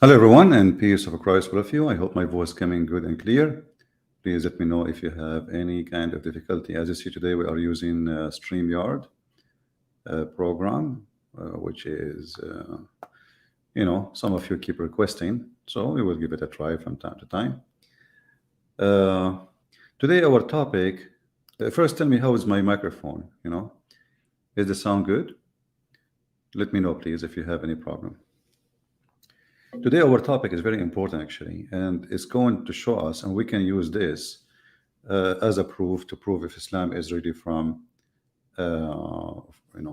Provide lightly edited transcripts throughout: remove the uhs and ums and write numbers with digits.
Hello, everyone, and peace of Christ with you. I hope my voice coming good and clear. Please let me know if you have any kind of difficulty. As you see today, we are using StreamYard program, which is, some of you keep requesting, so we will give it a try from time to time. Uh, Today, our topic. First, tell me how is my microphone? Is the sound good? Let me know, please, if you have any problem. Today, our topic is very important, actually, and it's going to show us, and we can use this as a proof to prove if Islam is really uh,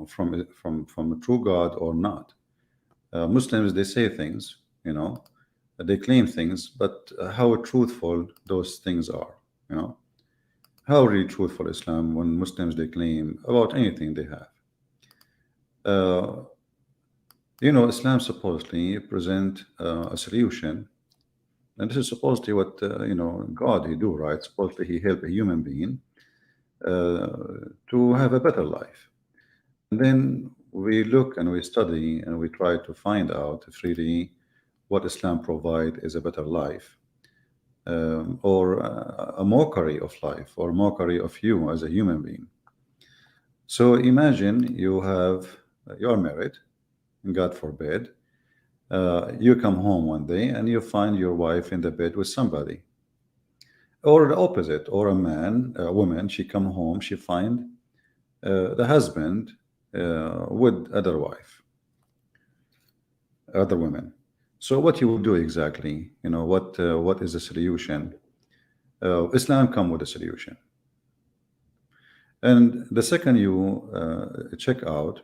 from a true God or not. Muslims, they say things, they claim things, but how truthful those things are, you know, how really truthful Islam when Muslims they claim about anything they have. Uh, Islam supposedly present a solution. And this is supposedly what God he do, right? Supposedly he help a human being to have a better life. And then we look and we study and we try to find out if really what Islam provide is a better life, or a mockery of life, or mockery of you as a human being. So imagine you are married, God forbid, you come home one day and you find your wife in the bed with somebody, or the opposite, or a woman, she come home, she find the husband with other women. So what you will do exactly? What is the solution? Islam come with a solution, and the second you check out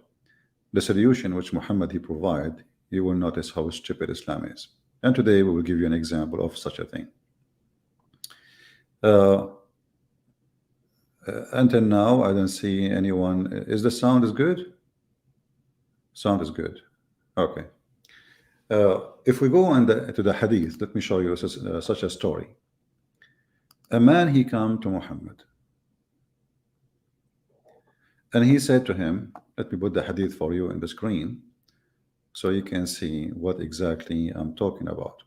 the solution which Muhammad he provide, you will notice how stupid Islam is. And today we will give you an example of such a thing. Uh, until now, I don't see anyone. Is the sound is good? Sound is good. Okay. If we go to the hadith, let me show you such a story. A man, he come to Muhammad and he said to him, let me put the hadith for you in the screen so you can see what exactly I'm talking about.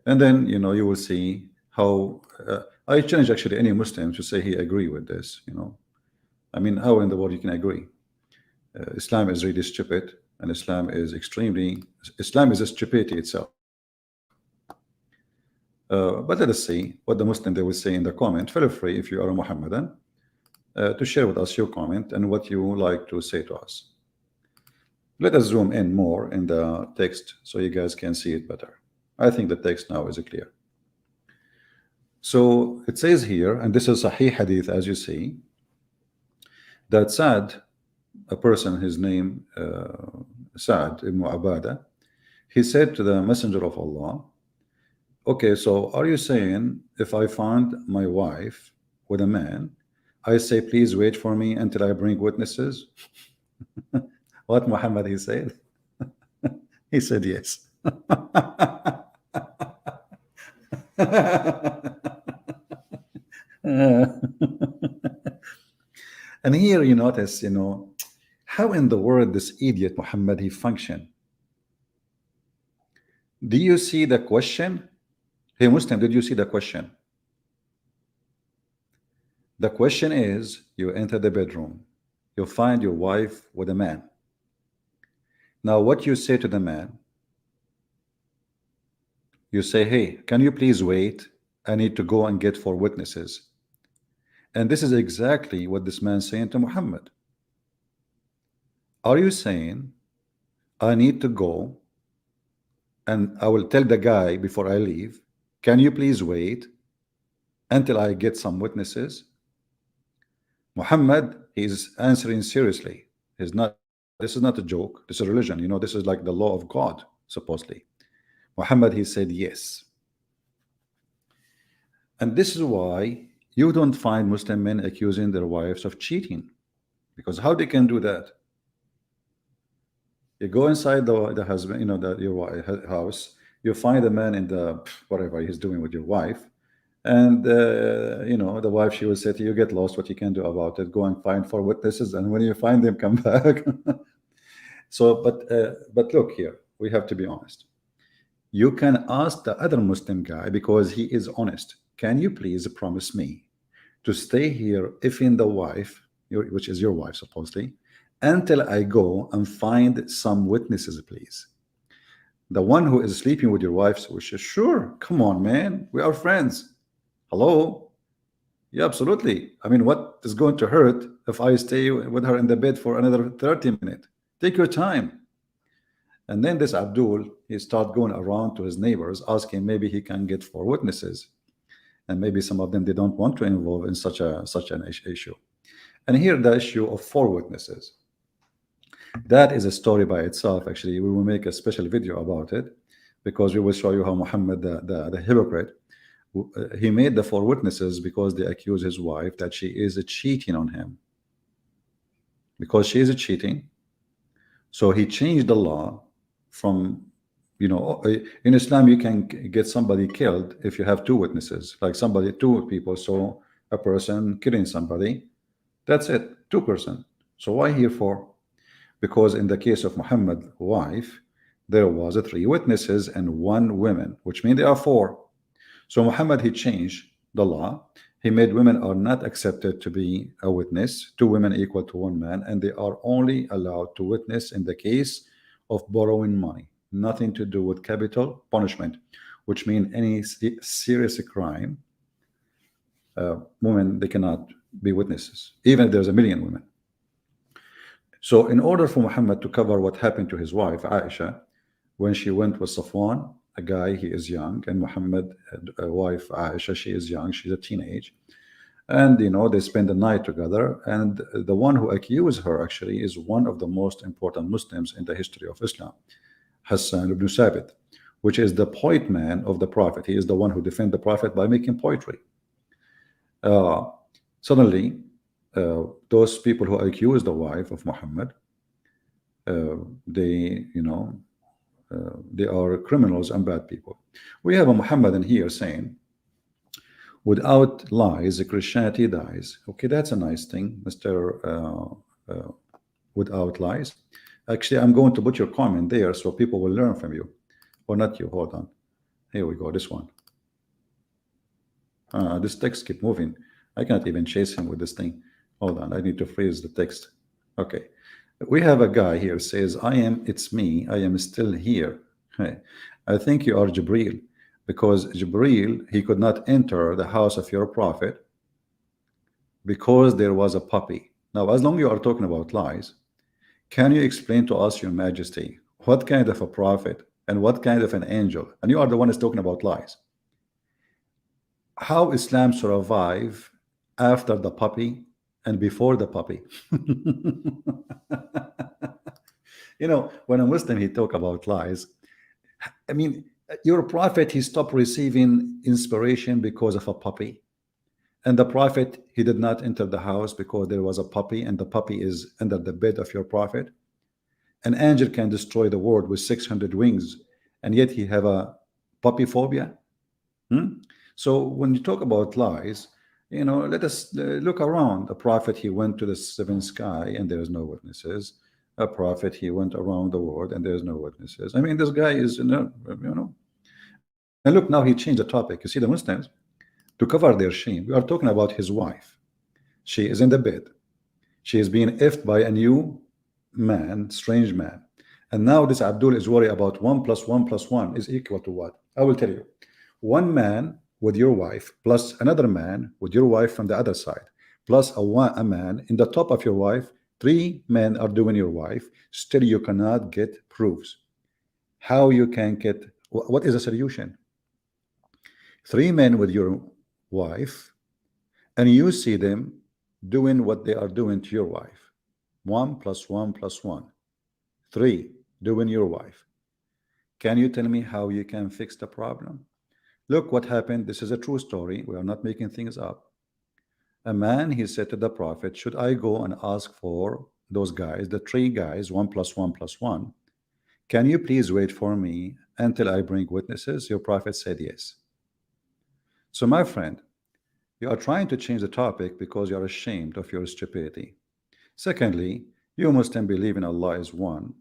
And then, you will see how I challenge actually any Muslim to say he agree with this. I mean, how in the world you can agree? Islam is really stupid, and Islam is a stupidity itself. But let us see what the Muslim they will say in the comment. Feel free, if you are a Muhammadan, to share with us your comment and what you like to say to us. Let us zoom in more in the text so you guys can see it better. I think the text now is clear. So it says here, and this is Sahih Hadith, as you see, that Sa'd, a person, his name Sa'd ibn Abada, he said to the Messenger of Allah, okay, so are you saying if I found my wife with a man, I say, please wait for me until I bring witnesses? What Muhammad he said? He said yes. And here you notice, how in the world this idiot Muhammad he function. Do you see the question? Hey Muslim, did you see the question? The question is, you enter the bedroom, you find your wife with a man. Now what you say to the man? You say, hey, can you please wait? I need to go and get 4 witnesses. And this is exactly what this man is saying to Muhammad. Are you saying, I need to go and I will tell the guy before I leave, can you please wait until I get some witnesses? Muhammad, he is answering seriously. This is not a joke. This is a religion. This is like the law of God, supposedly. Muhammad, he said yes. And this is why you don't find Muslim men accusing their wives of cheating, because how they can do that? You go inside the husband, your house, you find a man in the whatever he's doing with your wife, and the wife, she will say to you, get lost, what you can do about it, go and find 4 witnesses, and when you find them, come back. So but look here, we have to be honest. You can ask the other Muslim guy because he is honest. Can you please promise me to stay here, if in the wife, which is your wife supposedly, until I go and find some witnesses, please. The one who is sleeping with your wife, which is sure, come on, man, we are friends. Hello? Yeah, absolutely. I mean, what is going to hurt if I stay with her in the bed for another 30 minutes? Take your time. And then this Abdul, he start going around to his neighbors, asking maybe he can get four witnesses. And maybe some of them they don't want to involve in such an issue. And here the issue of four witnesses. That is a story by itself. Actually, we will make a special video about it because we will show you how Muhammad, the hypocrite, he made the four witnesses because they accuse his wife that she is cheating on him. Because she is cheating, so he changed the law from, in Islam you can get somebody killed if you have two witnesses, like two people saw a person killing somebody. That's it, two-person. So why here four? Because in the case of Muhammad's wife, there was three witnesses and one woman, which means there are four. So Muhammad, he changed the law. He made women are not accepted to be a witness, two women equal to one man, and they are only allowed to witness in the case of borrowing money, nothing to do with capital punishment, which means any serious crime. Women, they cannot be witnesses, even if there's a million women. So in order for Muhammad to cover what happened to his wife, Aisha, when she went with Safwan, a guy, he is young, and Muhammad, wife Aisha, she is young, she's a teenage. And, they spend the night together. And the one who accused her actually is one of the most important Muslims in the history of Islam, Hassan ibn Sabit, which is the poet man of the Prophet. He is the one who defended the Prophet by making poetry. Suddenly, those people who accuse the wife of Muhammad, they are criminals and bad people. We have a Muhammad in here saying, without lies, Christianity dies. Okay, that's a nice thing, Mr. Without lies. Actually, I'm going to put your comment there so people will learn from you. Or not you, hold on. Here we go, this one. This text keep moving. I cannot even chase him with this thing. Hold on, I need to freeze the text. Okay. We have a guy here says, it's me, I am still here. Hey, I think you are Jibreel, because Jibreel, he could not enter the house of your prophet because there was a puppy. Now, as long as you are talking about lies, can you explain to us, your majesty, what kind of a prophet and what kind of an angel, and you are the one who's talking about lies, how Islam survive after the puppy and before the puppy? When a Muslim, he talk about lies, I mean, your prophet, he stopped receiving inspiration because of a puppy. And the prophet, he did not enter the house because there was a puppy, and the puppy is under the bed of your prophet. An angel can destroy the world with 600 wings, and yet he have a puppy phobia. So when you talk about lies, let us look around. A prophet, he went to the seventh sky and there's no witnesses. A prophet, he went around the world and there's no witnesses. I mean, this guy is, And look, now he changed the topic. You see, the Muslims, to cover their shame, we are talking about his wife. She is in the bed. She is being effed by a new man, strange man. And now this Abdul is worried about 1 + 1 + 1 is equal to what? I will tell you. One man with your wife plus another man with your wife from the other side plus a man in the top of your wife. 3 men are doing your wife. Still you cannot get proofs. How you can get, what is the solution? 3 men with your wife and you see them doing what they are doing to your wife. 1 + 1 + 1. 3 doing your wife. Can you tell me how you can fix the problem? Look what happened. This is a true story. We are not making things up. A man, he said to the prophet, should I go and ask for those guys, the 3 guys, 1 + 1 + 1? Can you please wait for me until I bring witnesses? Your prophet said yes. So my friend, you are trying to change the topic because you are ashamed of your stupidity. Secondly, you Muslim believe in Allah is one,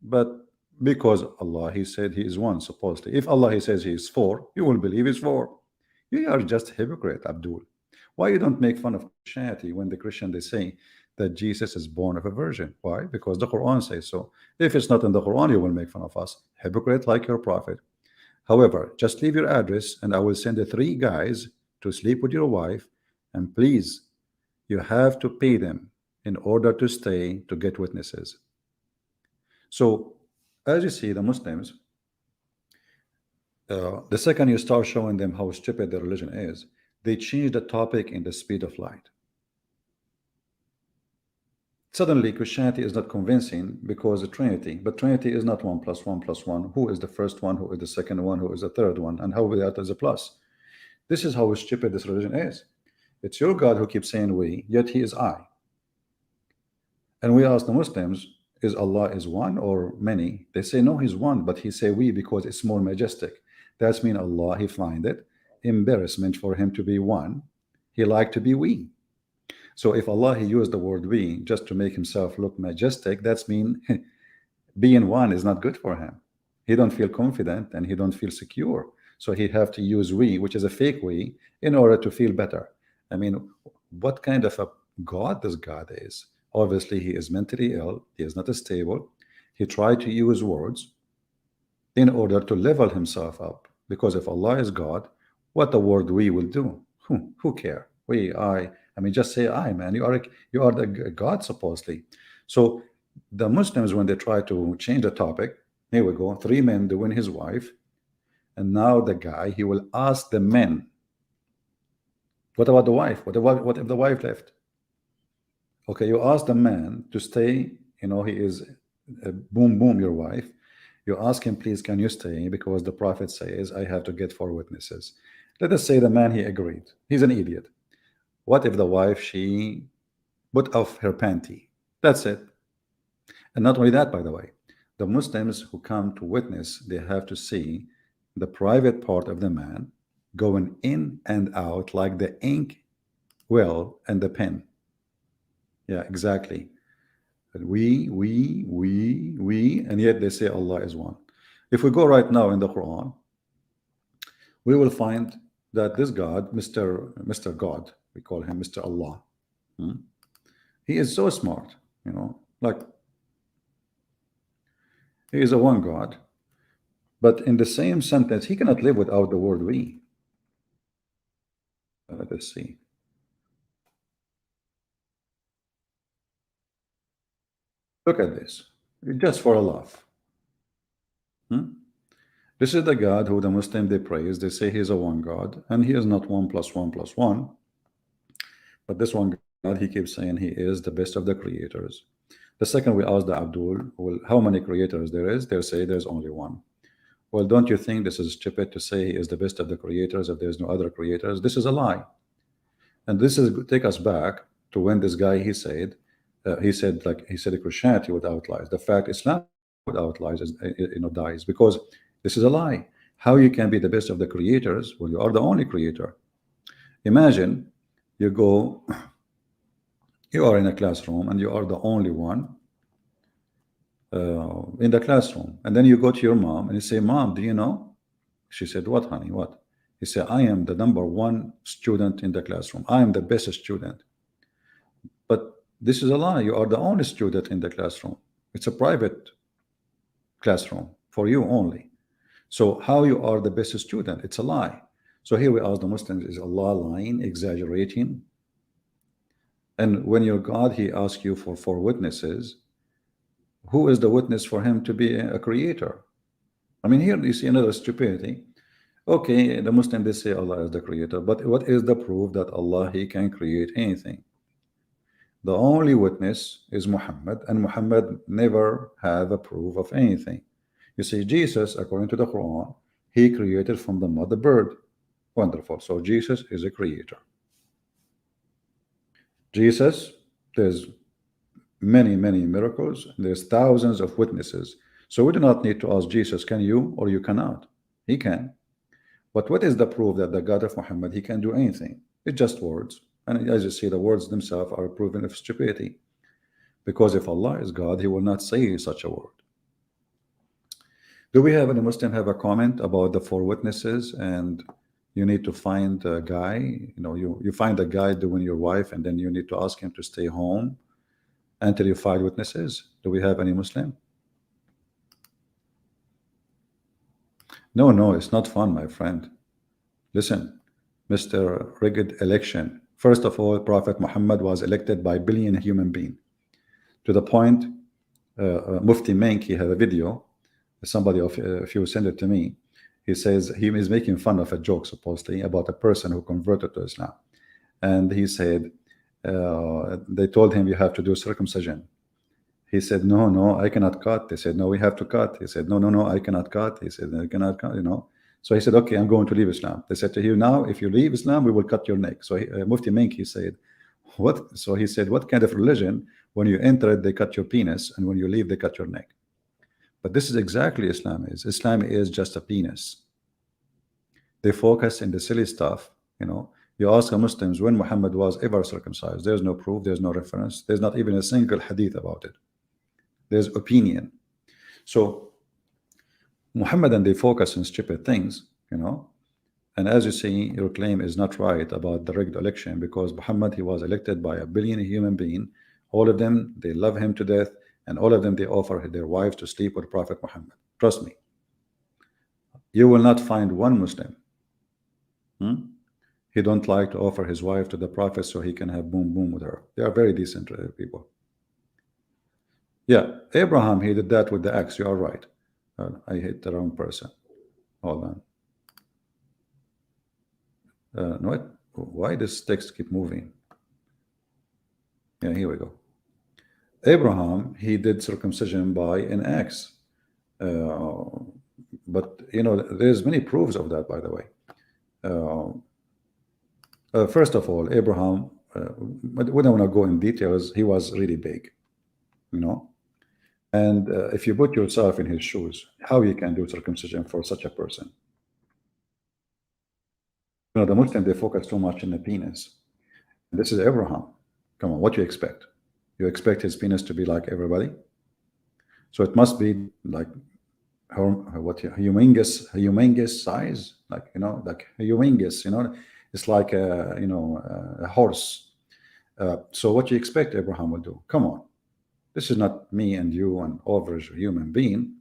but Because Allah, He said He is one, supposedly. If Allah, He says He is four, you will believe He's four. You are just hypocrite, Abdul. Why you don't make fun of Christianity when the Christian they say that Jesus is born of a virgin? Why? Because the Quran says so. If it's not in the Quran, you will make fun of us. Hypocrite like your prophet. However, just leave your address and I will send the three guys to sleep with your wife. And please, you have to pay them in order to stay to get witnesses. So, as you see, the Muslims, the second you start showing them how stupid their religion is, they change the topic in the speed of light. Suddenly, Christianity is not convincing because the Trinity, but Trinity is not 1 plus 1 plus 1. Who is the first one? Who is the second one? Who is the third one? And how that is a plus? This is how stupid this religion is. It's your God who keeps saying we, yet He is I. And we ask the Muslims, is Allah is one or many? They say no, He's one, but He say we because it's more majestic. That's mean Allah, He find it embarrassment for Him to be one. He like to be we. So if Allah He used the word we just to make Himself look majestic, that's mean being one is not good for Him. He don't feel confident and He don't feel secure. So He have to use we, which is a fake we, in order to feel better. I mean, what kind of a God this God is? Obviously, He is mentally ill. He is not stable. He tried to use words in order to level himself up. Because if Allah is God, what the word we will do? Who care? We, I mean, just say I, man. You are the God, supposedly. So the Muslims, when they try to change the topic, here we go, three men doing his wife, and now the guy, he will ask the men, what about the wife? What if the wife left? Okay, you ask the man to stay, you know, he is boom, boom, your wife. You ask him, please, can you stay? Because the Prophet says, I have to get four witnesses. Let us say the man, he agreed. He's an idiot. What if the wife, she put off her panty? That's it. And not only that, by the way, the Muslims who come to witness, they have to see the private part of the man going in and out like the ink well and the pen. Yeah, exactly. We, and yet they say Allah is one. If we go right now in the Quran, we will find that this God, Mr. God, we call him Mr. Allah. He is so smart, you know, like he is a one God, but in the same sentence, he cannot live without the word we. Let us see. Look at this, just for a laugh. This is the God who the Muslim they praise. They say he is a one God, and he is not 1 plus 1 plus 1. But this one God, he keeps saying he is the best of the creators. The second we ask the Abdul, well, how many creators there is? They'll say there's only one. Well, don't you think this is stupid to say he is the best of the creators if there's no other creators? This is a lie. And this is take us back to when this guy he said Christianity without lies. The fact Islam without lies is, dies, because this is a lie. How you can be the best of the creators? Well, you are the only creator. Imagine you are in a classroom and you are the only one in the classroom, and then you go to your mom and you say, Mom, do you know? She said, what, honey? What? He said, I am the #1 student in the classroom. I am the best student. But this is a lie. You are the only student in the classroom. It's a private classroom for you only. So how you are the best student? It's a lie. So here we ask the Muslims, is Allah lying, exaggerating? And when your God, he asks you for 4 witnesses, who is the witness for him to be a creator? I mean, here you see another stupidity. Okay, the Muslim, they say Allah is the creator, but what is the proof that Allah, he can create anything? The only witness is Muhammad, and Muhammad never have a proof of anything. You see, Jesus, according to the Quran, he created from the mother bird. Wonderful. So Jesus is a creator. Jesus, there's many miracles. There's thousands of witnesses. So we do not need to ask Jesus, can you or you cannot? He can. But what is the proof that the God of Muhammad, he can do anything? It's just words. And as you see, the words themselves are proven of stupidity. Because if Allah is God, he will not say such a word. Do we have any Muslim have a comment about the four witnesses and you need to find a guy, you find a guy doing your wife and then you need to ask him to stay home until you find witnesses? Do we have any Muslim? No, no, it's not fun, my friend. Listen, Mr. Rigged election. First of all, Prophet Muhammad was elected by billion human being. To the point, Mufti Menk, he had a video. Somebody of if you send it to me, he says he is making fun of a joke supposedly about a person who converted to Islam, and he said they told him you have to do circumcision. He said, no, no, I cannot cut. They said, no, we have to cut. He said, no, no, no, I cannot cut. He said, I cannot cut. So he said, okay, I'm going to leave Islam. They said to him, now, if you leave Islam, we will cut your neck. So Mufti Menk, he said, what? So he said, what kind of religion, when you enter it, they cut your penis, and when you leave, they cut your neck? But this is exactly Islam is. Islam is just a penis. They focus in the silly stuff. You ask Muslims when Muhammad was ever circumcised. There's no proof. There's no reference. There's not even a single hadith about it. There's opinion. So Muhammad and they focus on stupid things, and as you see, your claim is not right about the rigged election, because Muhammad, he was elected by a billion human being. All of them, they love him to death, and all of them, they offer their wives to sleep with Prophet Muhammad. Trust me, you will not find one Muslim he don't like to offer his wife to the Prophet so he can have boom boom with her. They are very decent people. Yeah, Abraham, he did that with the axe. You are right. I hit the wrong person. Hold on. No, why does text keep moving? Yeah, here we go. Abraham, he did circumcision by an axe. But, there's many proofs of that, by the way. First of all, Abraham, we don't want to go in details. He was really big, and if you put yourself in his shoes, how you can do circumcision for such a person? The Muslims, they focus too much on the penis. This is Abraham. Come on, what do you expect? You expect his penis to be like everybody? So it must be like humongous size, like humongous. It's like a horse. So what do you expect Abraham will do? Come on. This is not me and you, an average human being.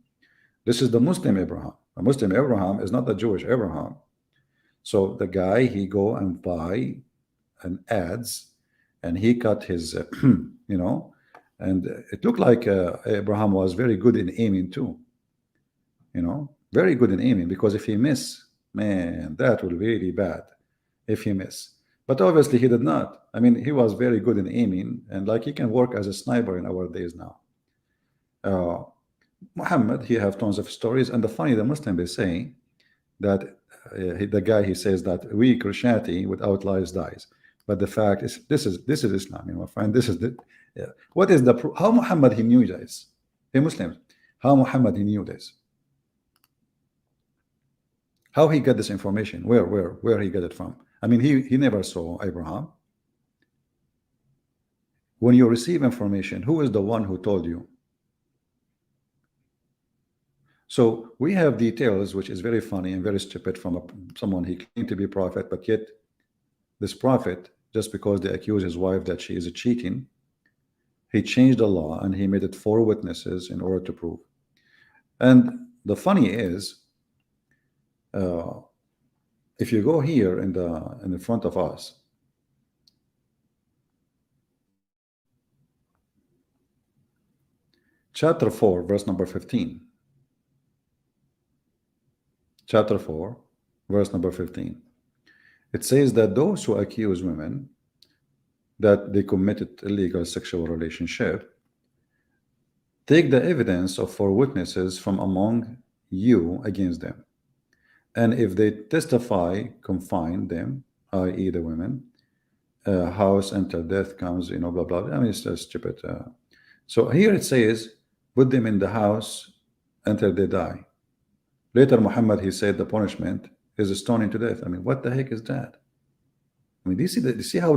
This is the Muslim Abraham. A Muslim Abraham is not the Jewish Abraham. So the guy, he go and buy an ads, and he cut his, and it looked like Abraham was very good in aiming too. Very good in aiming, because if he miss, man, that will be really bad if he miss. But obviously he did not. I mean, he was very good in aiming, and like he can work as a sniper in our days now. Muhammad, he have tons of stories, and the Muslim, they say that the guy, he says that we Christianity without lies dies. But the fact is, this is Islam, my friend. This is the what is the how Muhammad he knew this? Hey Muslims, how Muhammad he knew this? How he got this information? Where he got it from? I mean, he never saw Abraham. When you receive information, who is the one who told you? So we have details, which is very funny and very stupid from someone he claimed to be a prophet, but yet this prophet, just because they accuse his wife that she is cheating, he changed the law and he made it 4 witnesses in order to prove. And the funny is, if you go here in the front of us, chapter 4, verse number 15. Chapter 4, verse number 15. It says that those who accuse women that they committed illegal sexual relationship, take the evidence of 4 witnesses from among you against them. And if they testify, confine them, i.e. the women, house until death comes, blah, blah, blah. I mean, it's just stupid. So here it says, put them in the house until they die. Later, Muhammad, he said the punishment is stoning to death. I mean, what the heck is that? I mean, do you see how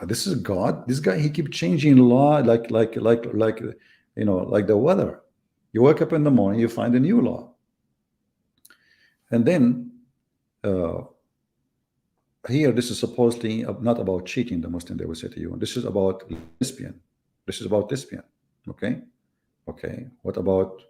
this is God? This guy, he keep changing law like the weather. You wake up in the morning, you find a new law. And then uh, here, this is supposedly not about cheating, the Muslim, they will say to you. This is about lesbian. This is about lesbian. Okay? Okay. What about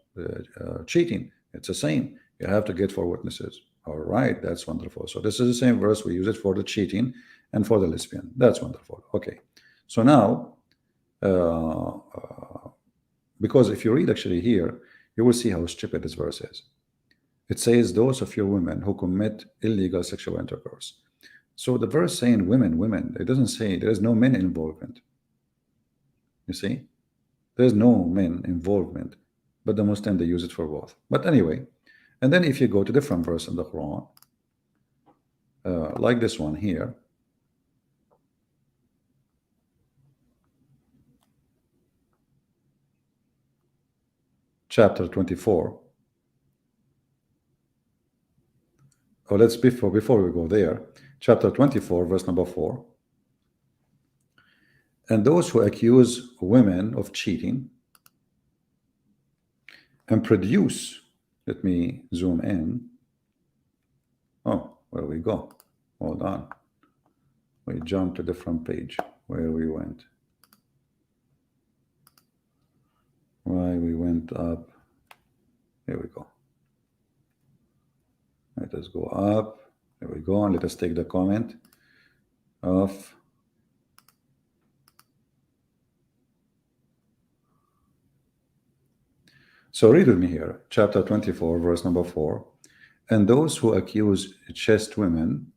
cheating? It's the same. You have to get four witnesses. All right. That's wonderful. So this is the same verse. We use it for the cheating and for the lesbian. That's wonderful. Okay. So now, uh, because if you read actually here, you will see how stupid this verse is. It says, those of you women who commit illegal sexual intercourse. So the verse saying women, women, it doesn't say there is no men involvement. You see, there's no men involvement, but the Muslim, they use it for both. But anyway, and then if you go to different verse in the Quran, like this one here, chapter 24. Oh, let's before we go there, chapter 24, verse number 4. And those who accuse women of cheating and produce, let me zoom in. Oh, where we go? Hold on. We jumped to a different page where we went. Why we went up. Here we go. Let us go up. There we go. And let us take the comment of so read with me here, chapter 24, verse number 4. And those who accuse chaste women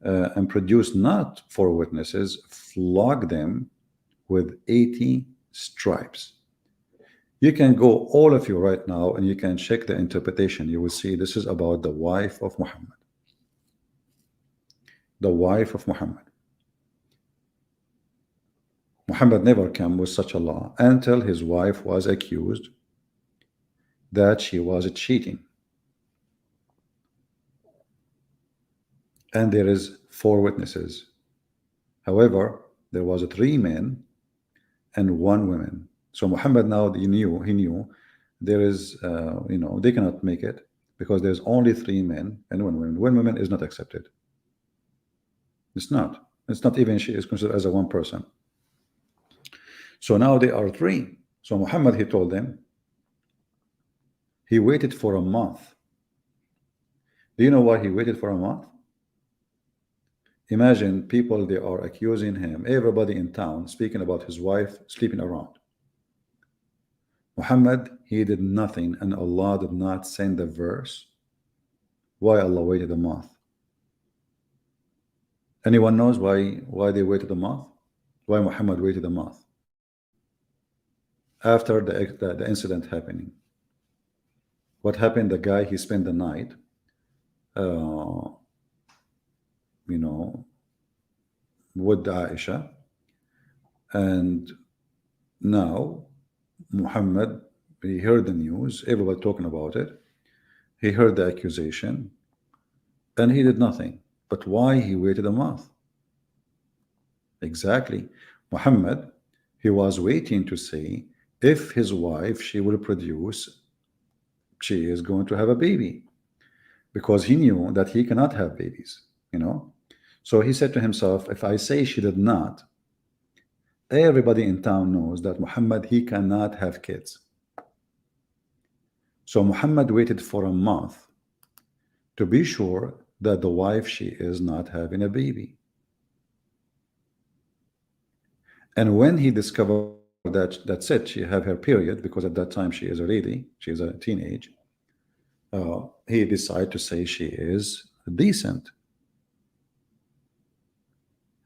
and produce not four witnesses, flog them with 80 stripes. You can go, all of you right now, and you can check the interpretation. You will see this is about the wife of Muhammad. The wife of Muhammad. Muhammad never came with such a law until his wife was accused that she was cheating. And there is four witnesses. However, there was 3 men and 1 woman. So Muhammad now, he knew there is, they cannot make it because there's only 3 men and 1 woman. 1 woman is not accepted. It's not. It's not even she is considered as a 1 person. So now they are 3. So Muhammad, he told them, he waited for a month. Do you know why he waited for a month? Imagine people, they are accusing him, everybody in town speaking about his wife sleeping around. Muhammad, he did nothing, and Allah did not send the verse. Why Allah waited a month? Anyone knows why they waited a month? Why Muhammad waited a month? After the incident happening. What happened? The guy, he spent the night, with Aisha, and now Muhammad, he heard the news, everybody talking about it. He heard the accusation, and he did nothing. But why he waited a month? Exactly. Muhammad, he was waiting to see if his wife, she will produce, she is going to have a baby, because he knew that he cannot have babies, So he said to himself, if I say she did not, everybody in town knows that Muhammad, he cannot have kids. So Muhammad waited for a month to be sure that the wife, she is not having a baby. And when he discovered that that's it, she have her period, because at that time she is a lady, she is a teenage, he decided to say she is decent.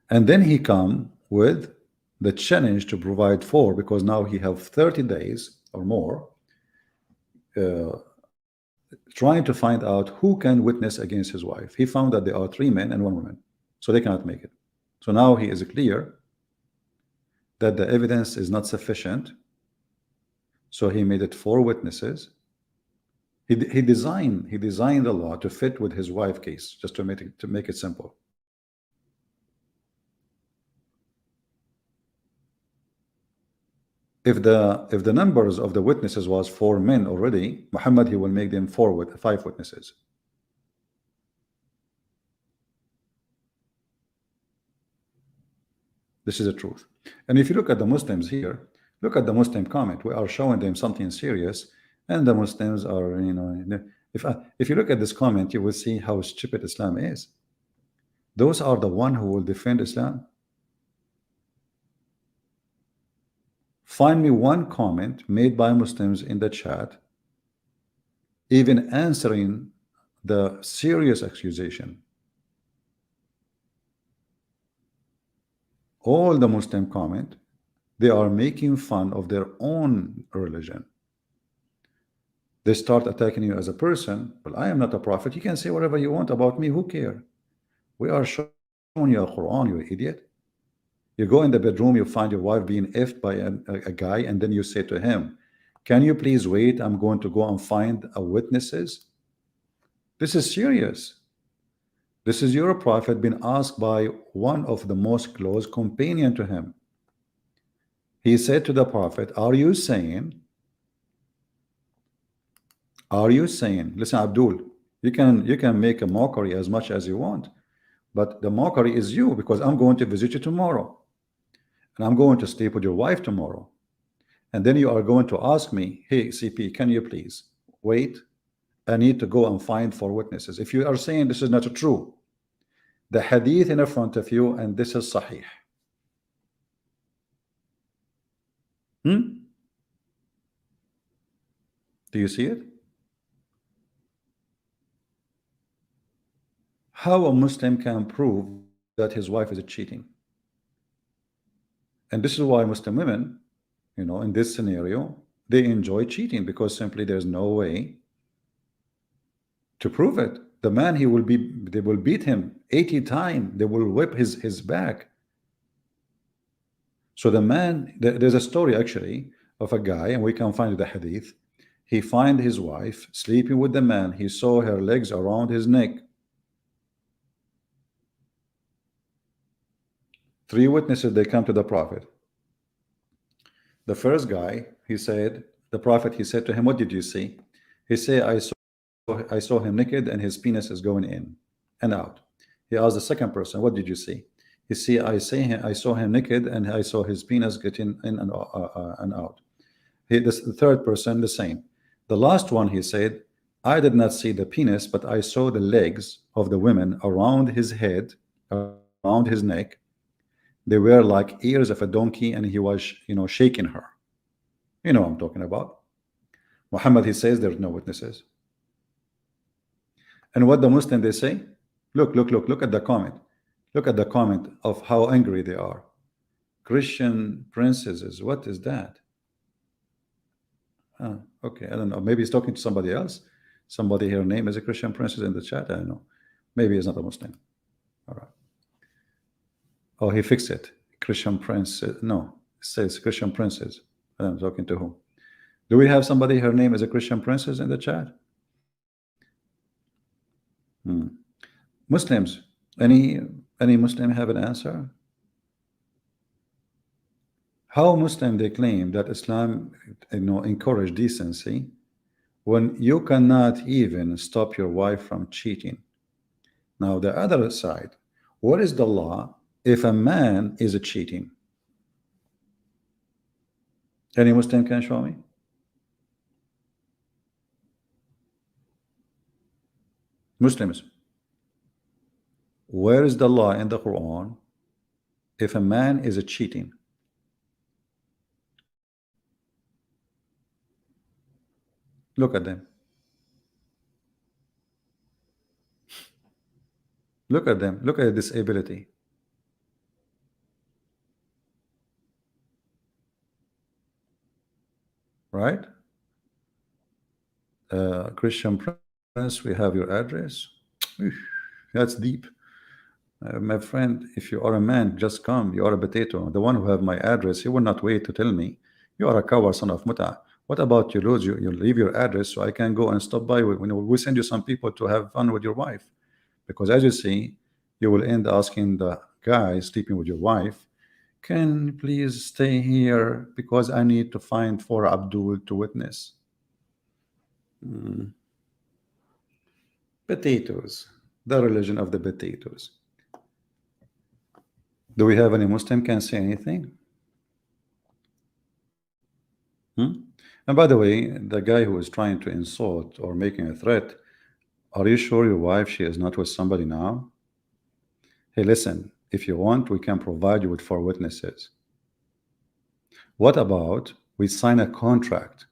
And then he come with the challenge to provide 4, because now he have 30 days or more trying to find out who can witness against his wife. He found that there are 3 men and 1 woman, so they cannot make it. So now he is clear that the evidence is not sufficient, so he made it 4 witnesses. He designed the law to fit with his wife case, just to make it simple. If the numbers of the witnesses was 4 men already, Muhammad, he will make them 5 witnesses. This is the truth. And if you look at the Muslims here, look at the Muslim comment. We are showing them something serious, and the Muslims are, if you look at this comment, you will see how stupid Islam is. Those are the one who will defend Islam. Find me one comment made by Muslims in the chat, even answering the serious accusation. All the Muslim comment, they are making fun of their own religion. They start attacking you as a person. Well, I am not a prophet. You can say whatever you want about me. Who care? We are showing you a Quran, you idiot. You go in the bedroom, you find your wife being effed by a guy, and then you say to him, can you please wait? I'm going to go and find witnesses. This is serious. This is your prophet being asked by one of the most close companion to him. He said to the prophet, are you saying, listen, Abdul, you can make a mockery as much as you want, but the mockery is you, because I'm going to visit you tomorrow, and I'm going to sleep with your wife tomorrow, and then you are going to ask me, hey CP, can you please wait? I need to go and find 4 witnesses. If you are saying this is not true, the hadith in front of you, and this is sahih. Do you see it? How a Muslim can prove that his wife is cheating? And this is why Muslim women, in this scenario, they enjoy cheating, because simply there's no way to prove it. The man, they will beat him 80 times. They will whip his back. So the man, there's a story actually of a guy, and we can find the hadith. He find his wife sleeping with the man. He saw her legs around his neck. 3 witnesses, they come to the prophet. The first guy, he said to him, what did you see? He said, I saw him naked and his penis is going in and out. He asked the second person, what did you see? He said, I saw him naked and I saw his penis getting in and out. The third person, the same. The last one, he said, I did not see the penis, but I saw the legs of the women around his head, around his neck. They were like ears of a donkey, and he was, shaking her. You know what I'm talking about. Muhammad, he says there's no witnesses. And what the Muslim, they say, look at the comment. Look at the comment of how angry they are. Christian princesses, what is that? Okay, I don't know. Maybe he's talking to somebody else. Somebody, her name is a Christian princess in the chat. I don't know. Maybe he's not a Muslim. All right. Oh, he fixed it. Christian prince. No, it says Christian princess. I'm talking to whom? Do we have somebody, her name is a Christian princess in the chat? Muslims, any Muslim have an answer? How Muslim they claim that Islam encourage decency when you cannot even stop your wife from cheating? Now the other side, what is the law if a man is cheating? Any Muslim can show me? Muslims, where is the law in the Quran if a man is cheating? Look at them. Look at them. Look at disability. Right? Christian Prince, we have your address. That's deep. My friend, if you are a man, just come. You are a potato. The one who have my address, he will not wait to tell me. You are a coward, son of muta. What about you leave your address so I can go and stop by? We send you some people to have fun with your wife. Because as you see, you will end asking the guy sleeping with your wife, can you please stay here because I need to find for Abdul to witness. Potatoes, the religion of the potatoes. Do we have any Muslim can say anything? Hmm? And by the way, the guy who is trying to insult or making a threat, are you sure your wife, she is not with somebody now? Hey, listen, if you want, we can provide you with four witnesses. What about we sign a contract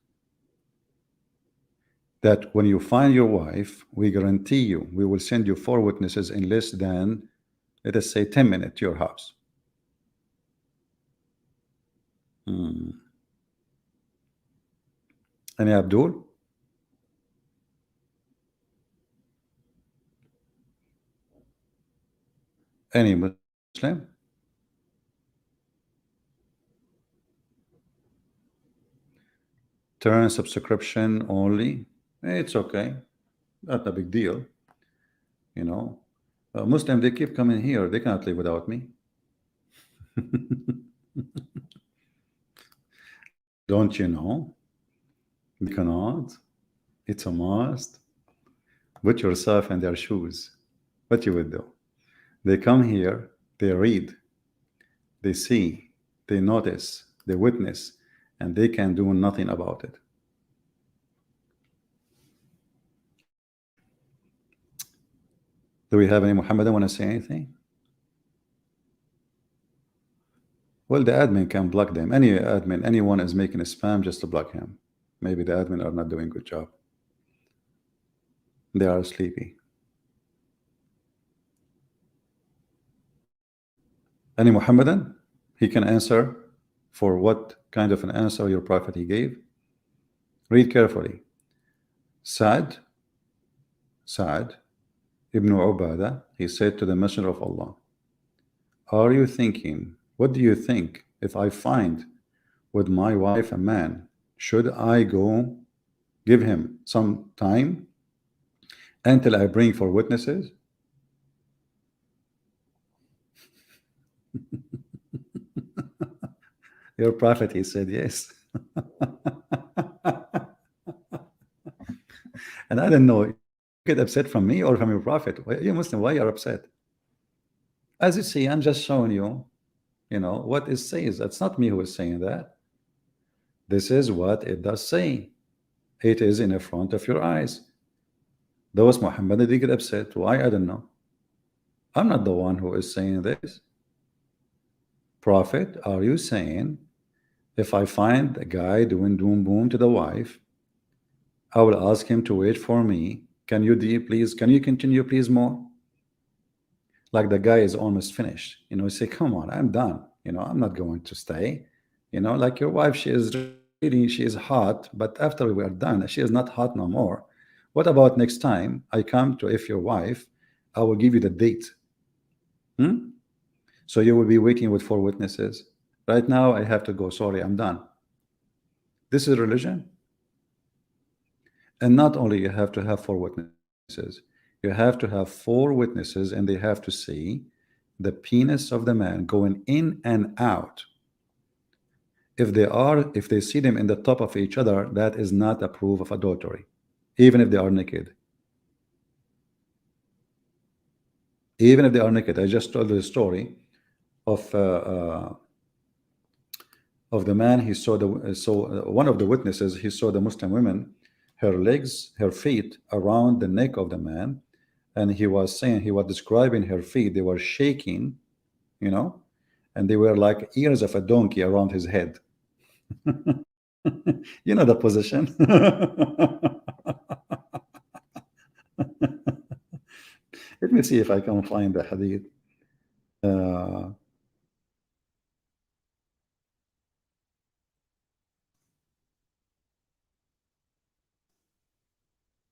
that when you find your wife, we guarantee you, we will send you four witnesses in less than, let us say, 10 minutes to your house. Hmm. Any Abdul? Any Muslim? Turn subscription only? It's okay. Not a big deal, you know. Muslim, they keep coming here. They cannot live without me. Don't you know? They cannot. It's a must. Put yourself in their shoes. What you would do? They come here, they read, they see, they notice, they witness, and they can do nothing about it. Do we have any Muhammadan want to say anything? Well, the admin can block them. Any admin, anyone is making a spam just to block him. Maybe the admin are not doing good job. They are sleepy. Any Muhammadan? He can answer for what kind of an answer your prophet he gave. Read carefully. Sa'd, Sa'd ibn Ubadah, he said to the Messenger of Allah, are you thinking, what do you think if I find with my wife a man, should I go give him some time until I bring for witnesses? Your prophet, he said yes. And I don't know, get upset from me or from your prophet. You Muslim, why you're upset? As you see, I'm just showing you, what it says. That's not me who is saying that. This is what it does say. It is in the front of your eyes. Those Muhammad, they get upset. Why? I don't know. I'm not the one who is saying this. Prophet, are you saying if I find a guy doing doom boom to the wife, I will ask him to wait for me? Can you please, can you continue please more? Like the guy is almost finished. Say, come on, I'm done. I'm not going to stay. Like your wife, she is hot, but after we are done, she is not hot no more. What about next time I come to, if your wife, I will give you the date. Hmm? So you will be waiting with four witnesses. Right now, I have to go. Sorry, I'm done. This is religion. And not only you have to have four witnesses, you have to have four witnesses, and they have to see the penis of the man going in and out. If they see them in the top of each other, that is not a proof of adultery, even if they are naked. Even if they are naked. I just told the story of the man. He saw one of the witnesses, he saw the Muslim women, her legs, her feet around the neck of the man, and he was saying, he was describing her feet, they were shaking, and they were like ears of a donkey around his head. The position. Let me see if I can find the hadith. uh,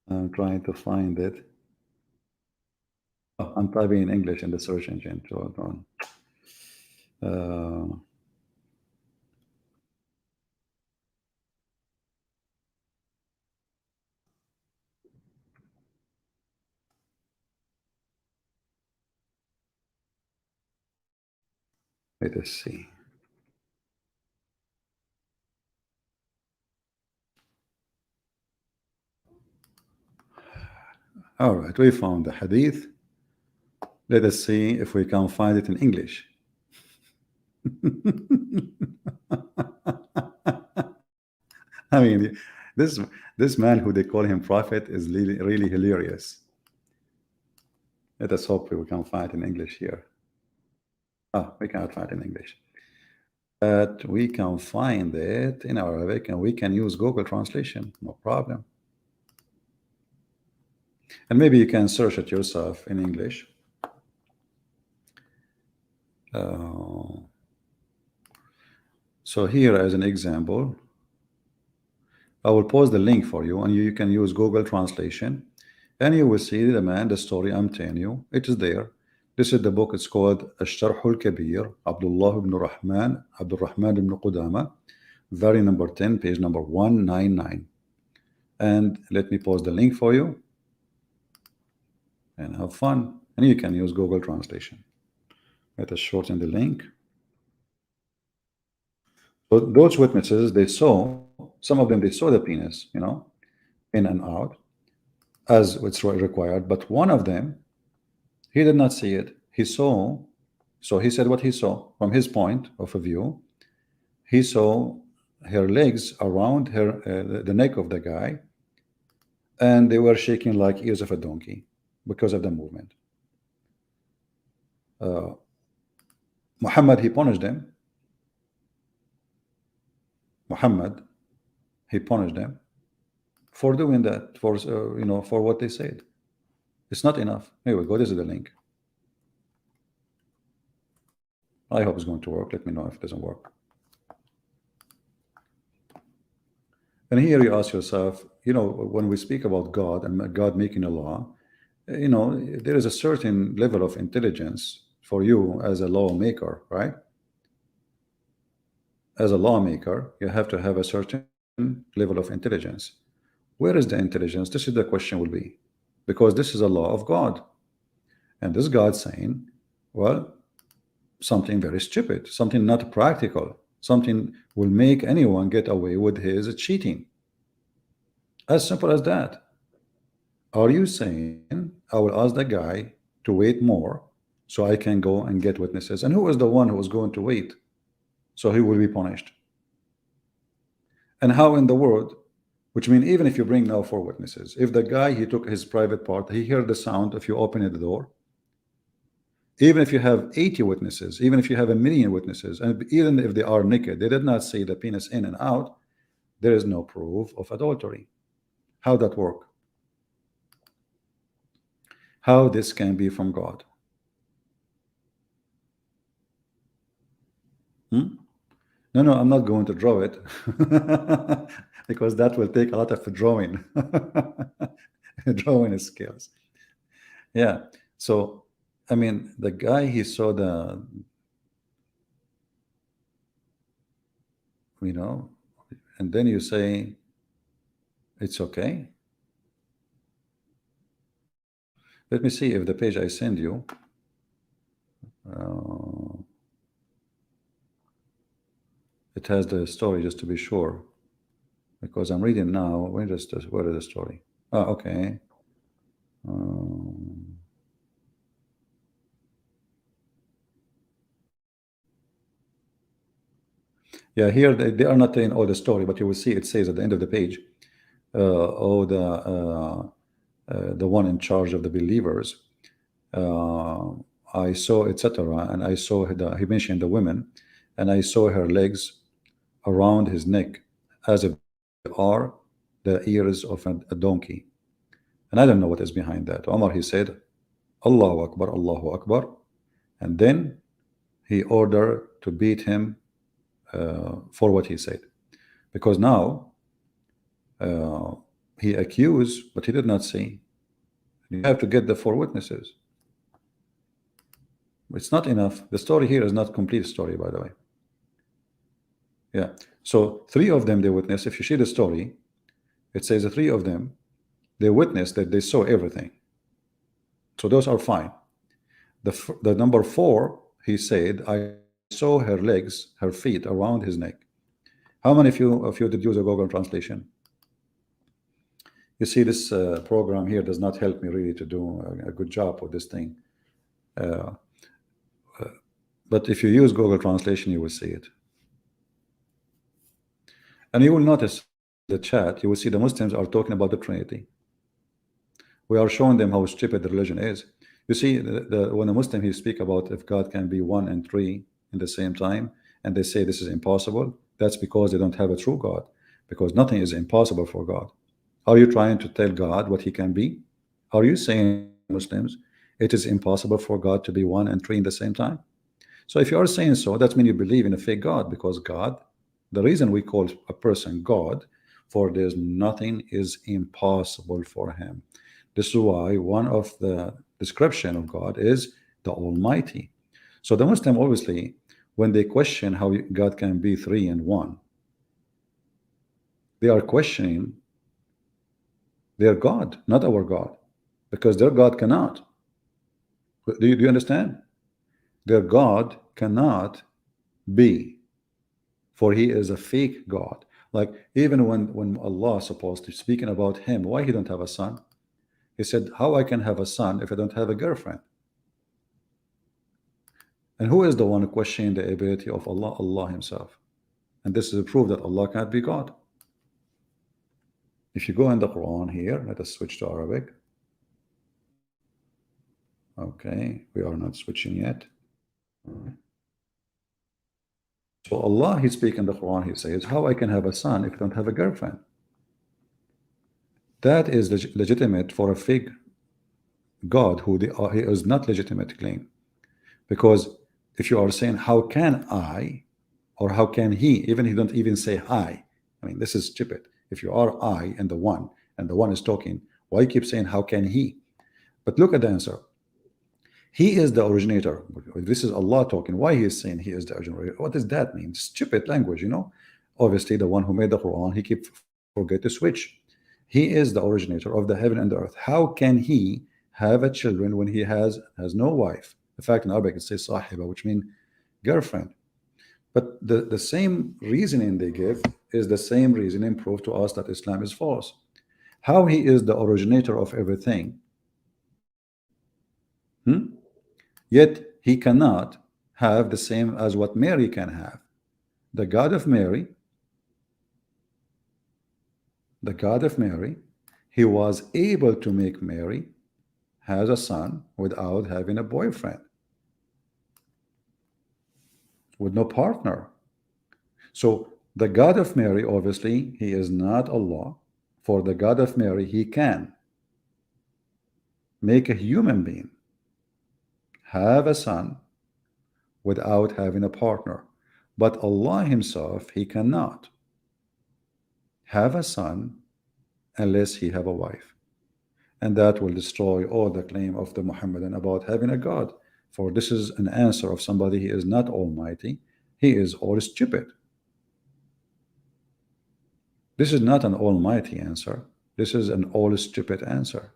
I'm trying to find it. Oh, I'm typing in English in the search engine. Hold on. uh, Let us see. All right, we found the hadith. Let us see if we can find it in English. I mean, this this man who they call him prophet is really, really hilarious. Let us hope we can find it in English here. Ah, we cannot find it in English. But we can find it in Arabic and we can use Google Translation, no problem. And maybe you can search it yourself in English. Uh, so here as an example, I will post the link for you and you can use Google Translation and you will see the man, the story I'm telling you. It is there. This is the book. It's called الشرح الكبير Abdullah ibn Rahman Abdul Rahman ibn Qudama, volume number 10, page number 199. And let me post the link for you and have fun. And you can use Google Translation. Let us shorten the link. So those witnesses, they saw, some of them, they saw the penis, in and out, as it's required. But one of them, he did not see it. He saw, so he said what he saw from his point of view. He saw her legs around her, the neck of the guy, and they were shaking like ears of a donkey because of the movement. Muhammad, he punished them. Muhammad, he punished them for doing that, for for what they said. It's not enough. Here we go. This is the link. I hope it's going to work. Let me know if it doesn't work. And here you ask yourself, when we speak about God and God making a law, there is a certain level of intelligence for you as a lawmaker, right? As a lawmaker, you have to have a certain level of intelligence. Where is the intelligence? This is the question will be, because this is a law of God. And this God saying, well, something very stupid, something not practical, something will make anyone get away with his cheating. As simple as that. Are you saying I will ask the guy to wait more so I can go and get witnesses? And who is the one who is going to wait? So he will be punished. And how in the world, which means even if you bring now 4 witnesses, if the guy, he took his private part, he heard the sound if you open the door, even if you have 80 witnesses, even if you have 1,000,000 witnesses, and even if they are naked, they did not see the penis in and out, there is no proof of adultery. How that work? How this can be from God? No, I'm not going to draw it because that will take a lot of drawing, drawing skills. Yeah. So, I mean, the guy, he saw the, and then you say, it's okay. Let me see if the page I send you, it has the story, just to be sure, because I'm reading now. Where is the story? Oh, okay. Yeah, here they are not telling all the story, but you will see it says at the end of the page, oh, the one in charge of the believers, I saw, etc., and I saw he mentioned the women, and I saw her legs around his neck as if they are the ears of a donkey. And I don't know what is behind that. Omar, he said, Allahu Akbar, Allahu Akbar. And then he ordered to beat him for what he said. Because now he accused, but he did not say. You have to get the 4 witnesses. It's not enough. The story here is not complete story, by the way. Yeah. So 3 of them, they witnessed. If you see the story, it says the 3 of them, they witnessed that they saw everything. So those are fine. The number 4, he said, I saw her legs, her feet around his neck. How many of you did use a Google Translation? You see, this program here does not help me really to do a good job with this thing. But But if you use Google Translation, you will see it. And you will notice in the chat, you will see the Muslims are talking about the Trinity. We are showing them how stupid the religion is. You see, when a Muslim he speak about if God can be one and three in the same time, and they say this is impossible, that's because they don't have a true God, because nothing is impossible for God. Are you trying to tell God what he can be? Are you saying, Muslims, it is impossible for God to be one and three in the same time? So if you are saying so, that means you believe in a fake God, because God, the reason we call a person God, for there's nothing is impossible for him. This is why one of the description of God is the Almighty. So the Muslim, obviously, when they question how God can be three and one, they are questioning their God, not our God, because their God cannot. Do you understand? Their God cannot be, for he is a fake God. Like even when Allah supposed to speaking about him, why he don't have a son? He said, how I can have a son if I don't have a girlfriend? And who is the one questioning the ability of Allah? Allah himself. And this is a proof that Allah can't be God. If you go in the Quran here, let us switch to Arabic. Okay, we are not switching yet. So Allah, he speaks in the Quran, he says, how I can have a son if I don't have a girlfriend? That is legitimate for a fake God who he is not legitimate claim. Because if you are saying, how can I, or how can he, even he don't even say I mean, this is stupid. If you are I and the one is talking, why keep saying, how can he? But look at the answer. He is the originator. This is Allah talking. Why he is saying he is the originator? What does that mean? Stupid language, you know. Obviously, the one who made the Quran, he keep forget to switch. He is the originator of the heaven and the earth. How can he have a children when he has no wife? In fact, in Arabic it says sahiba, which means girlfriend. But the same reasoning they give is the same reasoning proof to us that Islam is false. How he is the originator of everything, yet he cannot have the same as what Mary can have. The God of Mary, he was able to make Mary has a son without having a boyfriend, with no partner. So the God of Mary, obviously, he is not Allah. For the God of Mary, he can make a human being have a son without having a partner. But Allah himself, he cannot have a son unless he have a wife. And that will destroy all the claim of the Muhammadan about having a God. For this is an answer of somebody he is not almighty, he is all stupid. This is not an almighty answer. This is an all stupid answer.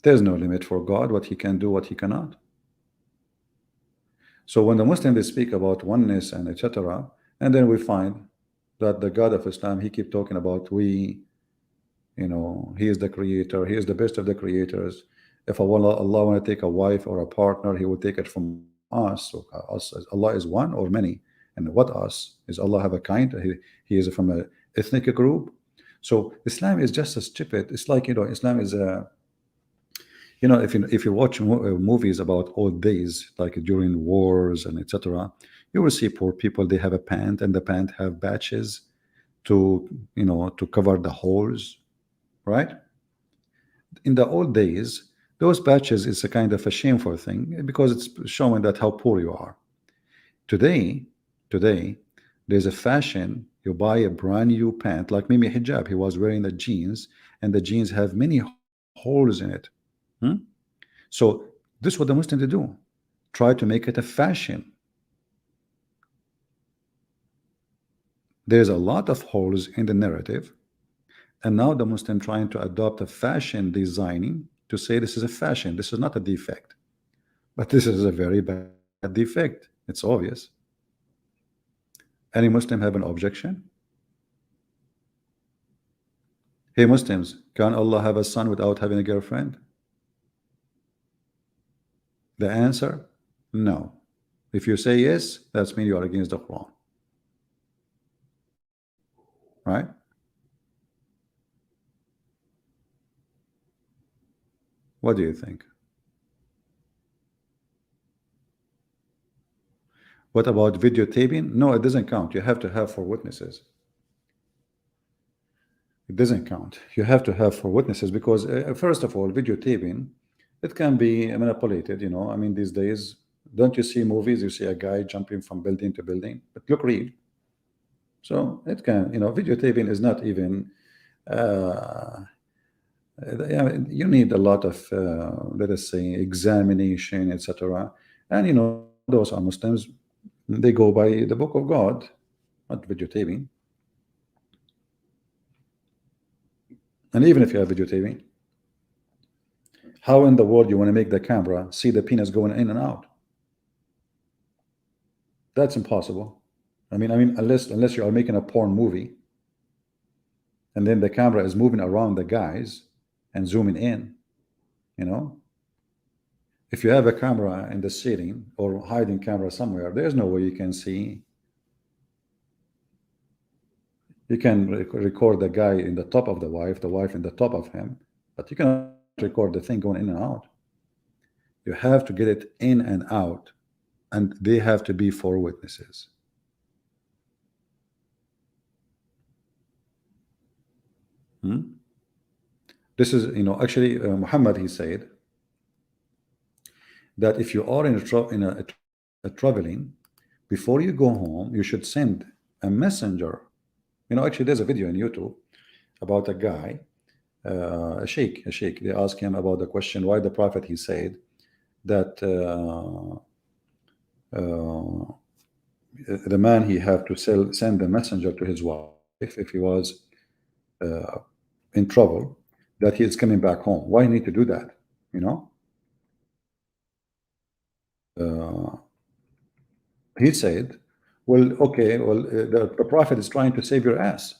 There's no limit for God, what he can do, what he cannot. So when the Muslims they speak about oneness and etc., and then we find that the God of Islam, he keep talking about we, you know, he is the creator, he is the best of the creators. If Allah want to take a wife or a partner, he will take it from us. So us, Allah is one or many. And what us? Is Allah have a kind? He is from an ethnic group. So Islam is just a stupid. It's like, you know, Islam is a, you know, if you watch movies about old days, like during wars and etc., you will see poor people, they have a pant and the pant have patches to, you know, to cover the holes, right? In the old days, those patches is a kind of a shameful thing because it's showing that how poor you are. Today, there's a fashion. You buy a brand new pant, like Mimi Hijab. He was wearing the jeans, and the jeans have many holes in it. So this is what the Muslims do. Try to make it a fashion. There's a lot of holes in the narrative, and now the Muslim trying to adopt a fashion designing to say this is a fashion. This is not a defect, but this is a very bad defect. It's obvious. Any Muslim have an objection? Hey Muslims, can Allah have a son without having a girlfriend? The answer, no. If you say yes, that's mean you are against the Quran, right? What do you think? What about videotaping? No, it doesn't count. You have to have four witnesses. It doesn't count. You have to have four witnesses because, first of all, videotaping, it can be manipulated. I mean, these days, don't you see movies? You see a guy jumping from building to building, but look real. So it can, videotaping is not even. Uh, yeah, you need a lot of, let us say, examination, etc. And those are Muslims. They go by the book of God, not videotaping. And even if you have videotaping, how in the world you want to make the camera see the penis going in and out? That's impossible. I mean, unless you are making a porn movie, and then the camera is moving around the guys and zooming in. You know, if you have a camera in the ceiling or hiding camera somewhere, there's no way you can see. You can record the guy in the top of the wife in the top of him, but you cannot record the thing going in and out. You have to get it in and out, and they have to be four witnesses. Hmm? This is, actually, Muhammad, he said that if you are in a traveling, before you go home, you should send a messenger. Actually, there's a video on YouTube about a guy, a sheikh. They ask him about the question why the Prophet, he said that the man, he have to send the messenger to his wife if he was uh, in trouble, that he is coming back home. Why need to do that? You know, uh, he said, well, okay, well, the Prophet is trying to save your ass.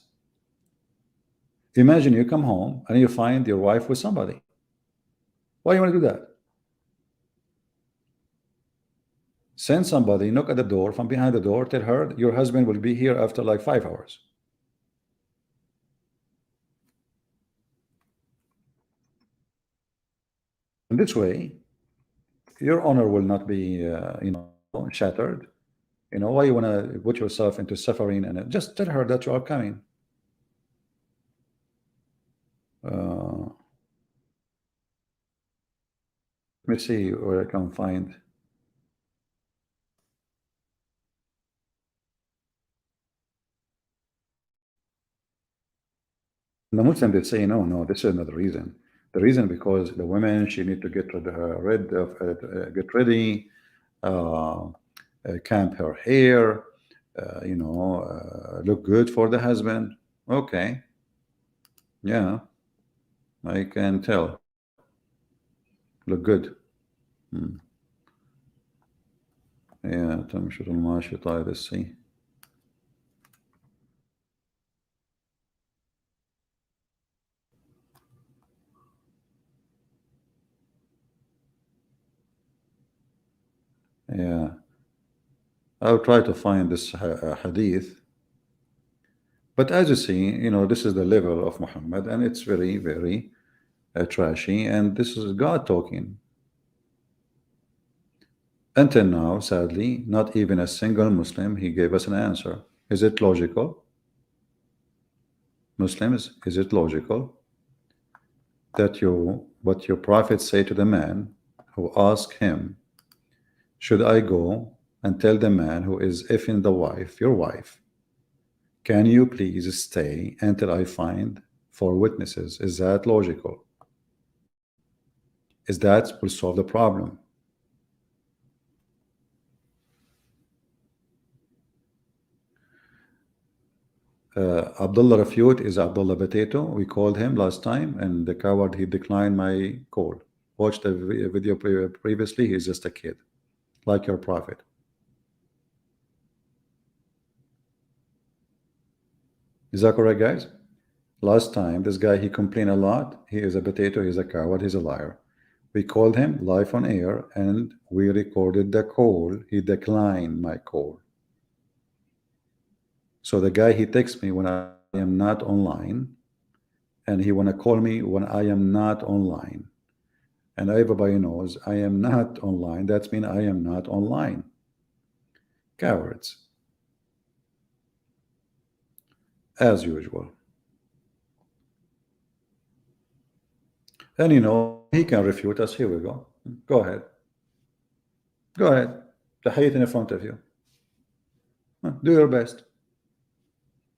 Imagine you come home and you find your wife with somebody. Why you want to do that? Send somebody, knock at the door from behind the door, tell her your husband will be here after like 5 hours. And this way, your honor will not be, shattered. Why you want to put yourself into suffering, and just tell her that you are coming. Let me see where I can find. The Muslim did say no, no. This is not the reason. The reason because the women, she need to get ready, camp her hair, look good for the husband. Okay, yeah, I can tell. Look good. Hmm. Yeah, تمشط الماشي طائر السي. Yeah, I'll try to find this hadith. But as you see, this is the level of Muhammad, and it's very, very trashy, and this is God talking. Until now, sadly, not even a single Muslim, he gave us an answer. Is it logical? Muslims, is it logical that what your prophet say to the man who asked him, should I go and tell the man who is effing the wife, your wife, can you please stay until I find four witnesses? Is that logical? Is that will solve the problem? Abdullah Rafute is Abdullah Potato. We called him last time, and the coward, he declined my call. Watch the video previously. He's just a kid, like your prophet. Is that correct, guys? Last time, this guy, he complained a lot. He is a potato. He's a coward. He's a liar. We called him live on air and we recorded the call. He declined my call. So the guy, he texts me when I am not online, and he wanna call me when I am not online. And everybody knows I am not online. That means I am not online. Cowards, as usual. And he can refute us. Here we go. Go ahead. Go ahead. تحية in front of you. Do your best.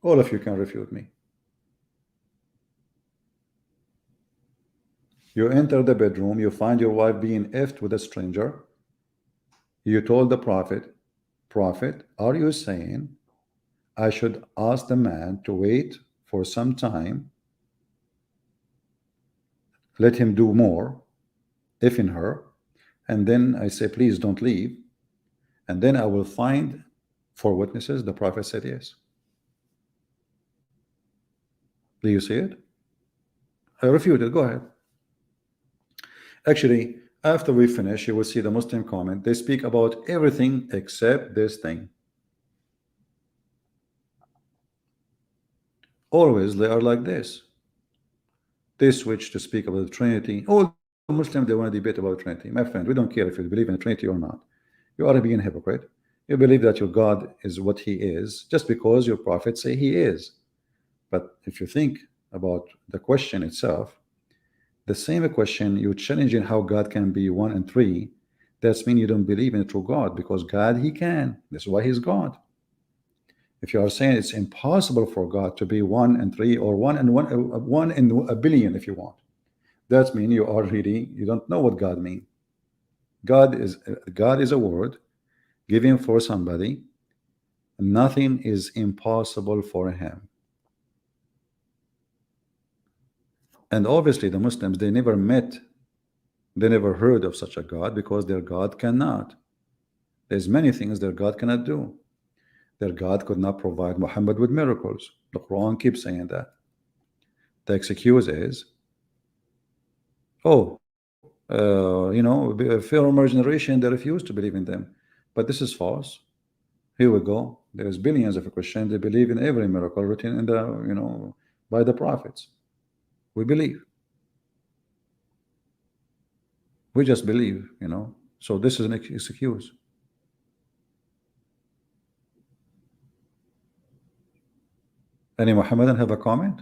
All of you can refute me. You enter the bedroom, you find your wife being effed with a stranger. You told the Prophet, are you saying I should ask the man to wait for some time, let him do more, if in her, and then I say, please don't leave, and then I will find 4 witnesses? The Prophet said yes. Do you see it? I refute it. Go ahead. Actually, after we finish, you will see the Muslim comment. They speak about everything except this thing. Always they are like this. They switch to speak about the Trinity. All Muslims, they want to debate about Trinity. My friend, we don't care if you believe in the Trinity or not. You are being a hypocrite. You believe that your God is what he is just because your prophets say he is. But if you think about the question itself, the same question you're challenging how God can be one and three, that's mean you don't believe in a true God, because God, he can. That's why he's God. If you are saying it's impossible for God to be one and three, or one in a billion, if you want, that means you don't know what God means. God is a word given for somebody. Nothing is impossible for him. And obviously the Muslims, they never heard of such a God, because their God cannot. There's many things their God cannot do. Their God could not provide Muhammad with miracles. The Quran keeps saying that. The excuse is, oh, former generation, they refuse to believe in them. But this is false. Here we go. There's billions of Christians, they believe in every miracle written in by the prophets. We believe. We just believe. So this is an excuse. Any Muhammadan have a comment?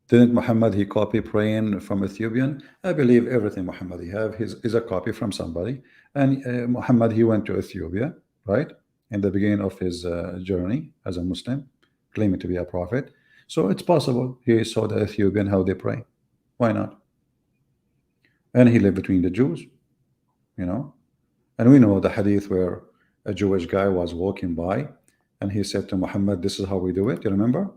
Didn't Muhammad, he copy praying from Ethiopian? I believe everything Muhammad he have is a copy from somebody. And Muhammad, he went to Ethiopia, right? In the beginning of his journey as a Muslim, claiming to be a prophet. So it's possible he saw the Ethiopian how they pray. Why not? And he lived between the Jews. And we know the hadith where a Jewish guy was walking by and he said to Muhammad, this is how we do it. You remember?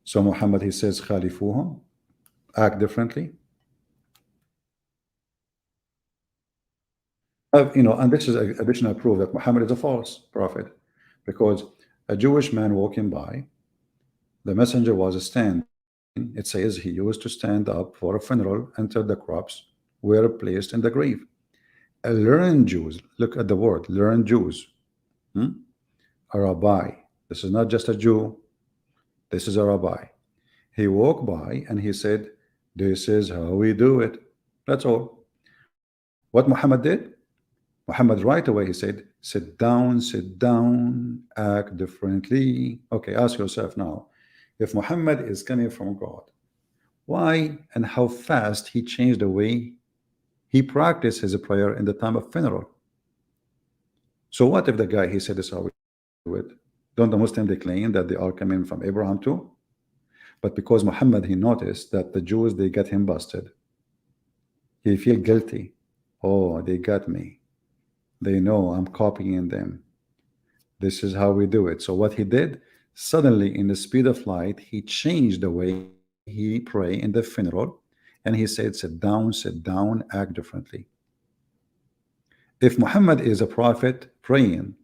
So Muhammad, he says, khalifuhum, act differently. And this is additional proof that Muhammad is a false prophet, because a Jewish man walking by, the messenger was standing. It says he used to stand up for a funeral until the crops were placed in the grave. A learned Jews, look at the word, learned Jews, a rabbi. This is not just a Jew. This is a rabbi. He walked by and he said, this is how we do it. That's all. What Muhammad did? Muhammad right away, he said, sit down, act differently. Okay, ask yourself now, if Muhammad is coming from God, why and how fast he changed the way he practiced his prayer in the time of funeral? So what if the guy, he said, this is how we do it? Don't the Muslims, they claim that they are coming from Abraham too? But because Muhammad, he noticed that the Jews, they got him busted. He feel guilty. Oh, they got me. They know I'm copying them. This is how we do it. So what he did, suddenly in the speed of light, he changed the way he pray in the funeral. And he said, sit down, act differently. If Muhammad is a prophet praying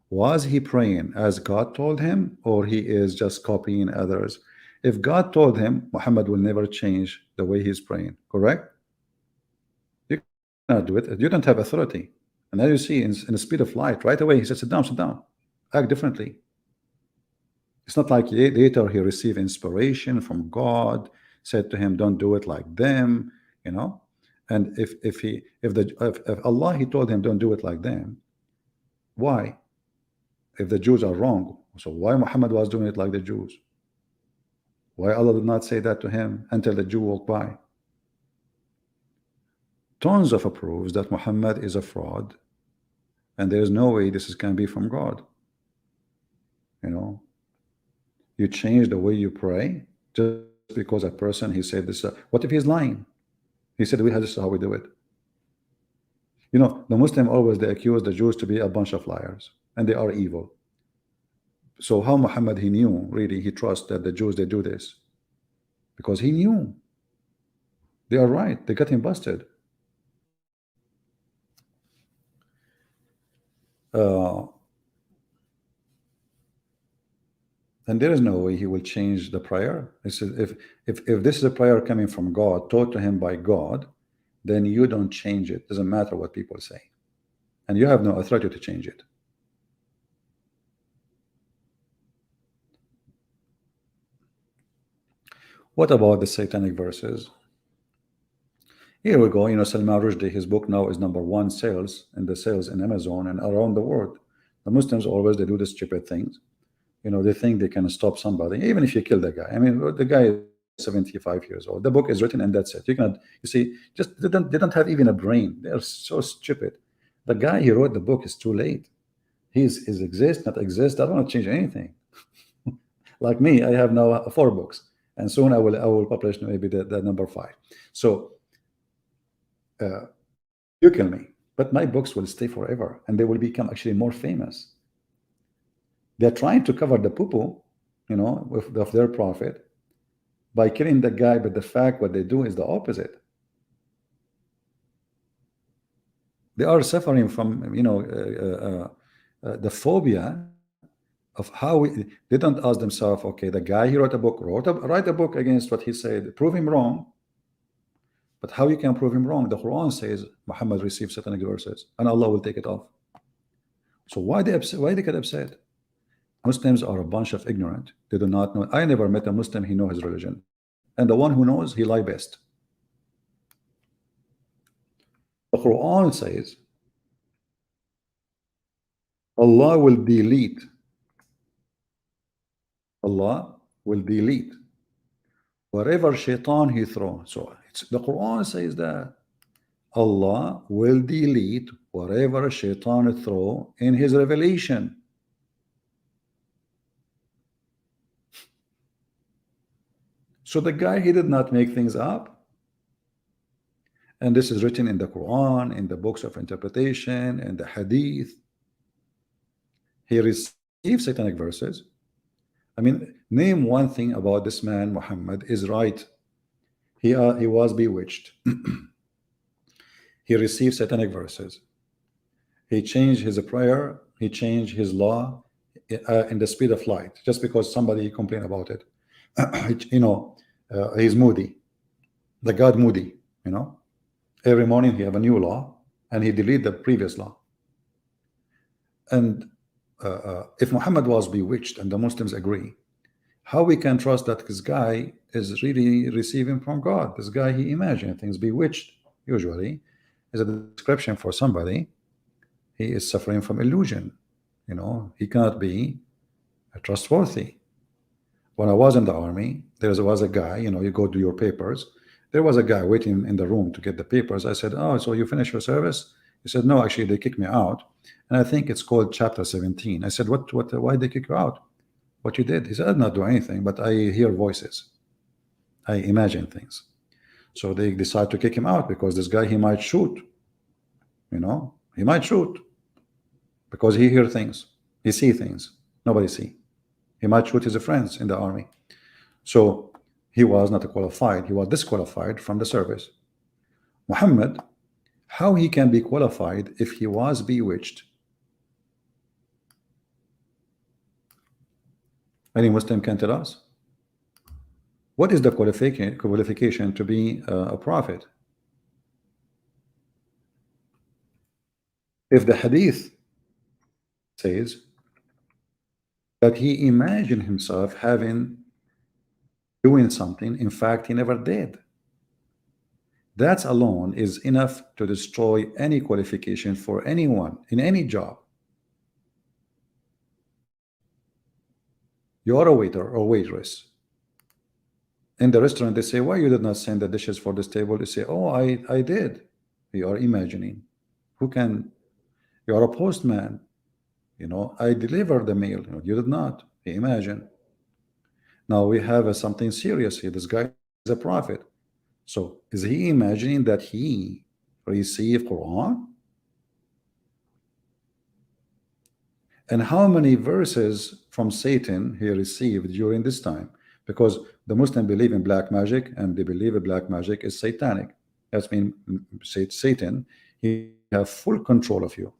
Was he praying as God told him, or he is just copying others? If God told him, Muhammad will never change the way he's praying, correct? You cannot do it. You don't have authority. And as you see in the speed of light, right away, he said, sit down, act differently. It's not like later he received inspiration from God, said to him, don't do it like them, you know. And if Allah he told him don't do it like them, why? If the Jews are wrong, so why Muhammad was doing it like the Jews? Why Allah did not say that to him until the Jew walked by? Tons of proofs that Muhammad is a fraud, and there is no way this can be from God. You know, you change the way you pray just because a person he said this. What if he's lying? He said this is how we do it. You know, the Muslim always they accuse the Jews to be a bunch of liars, and they are evil. So how Muhammad he knew really he trusts that the Jews they do this because he knew they are right. They got him busted. And there is no way he will change the prayer. He says, if this is a prayer coming from God, taught to him by God, then you don't change it. Doesn't matter what people say, and you have no authority to change it. What about the satanic verses? Here we go. You know, Salman Rushdie, his book now is #1 sales in the sales in Amazon and around the world. The Muslims always they do the stupid things. You know, they think they can stop somebody, even if you kill the guy. I mean, the guy is 75 years old. The book is written and that's it. You cannot, you see, just they don't have even a brain. They are so stupid. The guy he wrote the book is too late. He's exist, not exist. I don't want to change anything. Like me, I have now 4 books, and soon I will publish maybe the #5. So you kill me, but my books will stay forever, and they will become actually more famous. They're trying to cover the poo-poo, you know, of their prophet by killing the guy, but the fact what they do is the opposite. They are suffering from, you know, the phobia of how they don't ask themselves, okay, the guy he wrote a book, write a book against what he said, prove him wrong. But how you can prove him wrong? The Quran says Muhammad received satanic verses, and Allah will take it off. So why they upset? Why they get upset? Muslims are a bunch of ignorant. They do not know. I never met a Muslim he know his religion, and the one who knows he lie best. The Quran says Allah will delete. Allah will delete wherever shaitan he throw. So the Quran says that Allah will delete whatever shaitan throw in his revelation. So the guy he did not make things up, and this is written in the Quran, in the books of interpretation, and the Hadith. He received satanic verses. I mean, name one thing about this man Muhammad is right. He was bewitched. He received satanic verses. He changed his prayer. He changed his law in the speed of light, just because somebody complained about it. You know, he's moody, the God moody. You know, every morning he have a new law, and he delete the previous law. And if Muhammad was bewitched, and the Muslims agree, how we can trust that this guy is really receiving from God? This guy he imagined things. Bewitched usually is a description for somebody he is suffering from illusion. You know, he cannot be trustworthy. When I was in the army, there was a guy, you know, you go do your papers. There was a guy waiting in the room to get the papers. I said, oh, so you finished your service? He said, no, actually they kicked me out, and I think it's called chapter 17. I said, what why did they kick you out? What you did? He said, I did not do anything, but I hear voices, I imagine things. So they decide to kick him out because this guy, he might shoot, you know, he might shoot because he hear things, he see things nobody see. He might shoot his friends in the army. So he was not qualified. He was disqualified from the service. Muhammad, how he can be qualified if he was bewitched? Any Muslim can tell us what is the qualification to be a prophet? If the hadith says that he imagined himself having doing something, in fact, he never did. That alone is enough to destroy any qualification for anyone in any job. You are a waiter or waitress. In the restaurant, they say, why you did not send the dishes for this table? They say, oh, I did. You are imagining. Who can? You are a postman. I delivered the mail. You did not. You imagine. Now we have something serious here. This guy is a prophet. So is he imagining that he received Quran? And how many verses from Satan he received during this time? Because the Muslims believe in black magic, and they believe that black magic is satanic. That's mean Satan, he have full control of you.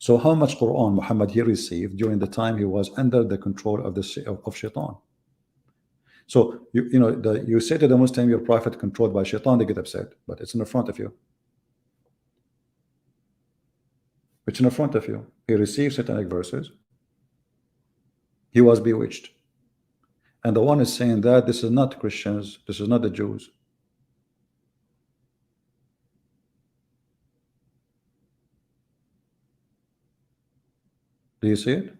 So how much Quran Muhammad he received during the time he was under the control of Shaitan? So you say to the Muslim, your prophet controlled by Shaitan, they get upset, but it's in the front of you. It's in front of you. He received satanic verses. He was bewitched. And the one is saying that this is not Christians, this is not the Jews. Do you see it?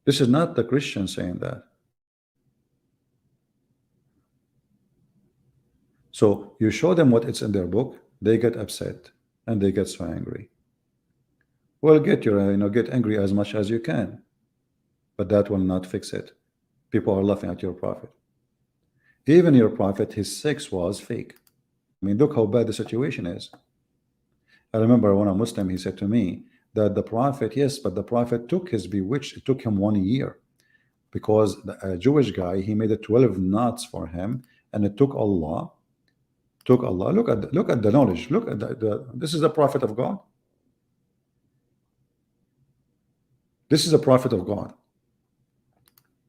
This is not the Christian saying that. So you show them what it's in their book, they get upset and they get so angry. Well, get angry as much as you can, but that will not fix it. People are laughing at your prophet. Even your prophet, his sex was fake. I mean, look how bad the situation is. I remember when a Muslim, he said to me that the prophet, yes, but the prophet took his bewitched, it took him 1 year, because a Jewish guy, he made it 12 knots for him, and it took Allah. Look at the knowledge. Look at this is the prophet of God. This is a prophet of God.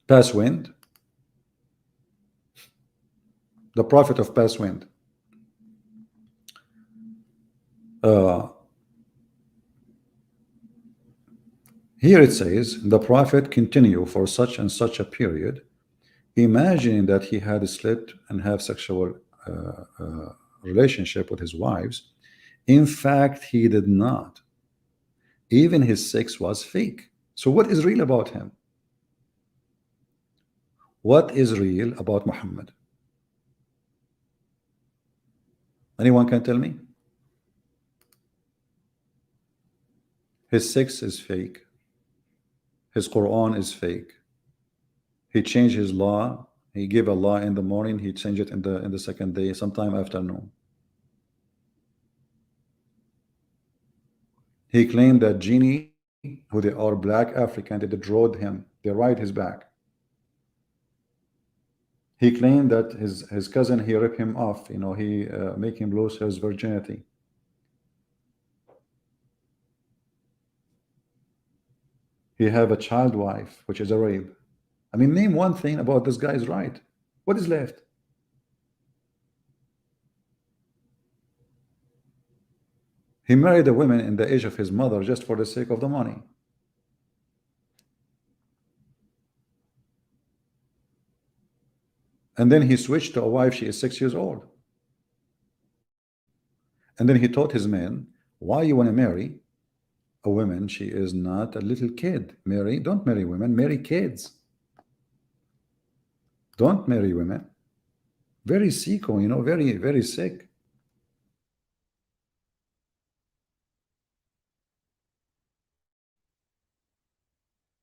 Pass wind. The prophet of pass wind. Here it says the prophet continue for such and such a period, imagining that he had slept and have sexual relationship with his wives. In fact, he did not. Even his sex was fake. So what is real about him? What is real about Muhammad? Anyone can tell me? His sex is fake. His Quran is fake. He changed his law. He gave a law in the morning. He changed it in the second day, sometime afternoon. He claimed that genie, who they are black African, they rode him. They ride his back. He claimed that his cousin, he ripped him off. He make him lose his virginity. He have a child wife, which is a rape. I mean, name one thing about this guy's right. What is left? He married a woman in the age of his mother just for the sake of the money. And then he switched to a wife, she is 6 years old. And then he taught his men, why you want to marry a woman? She is not a little kid. Don't marry women, marry kids. Don't marry women. Very sicko, very, very sick.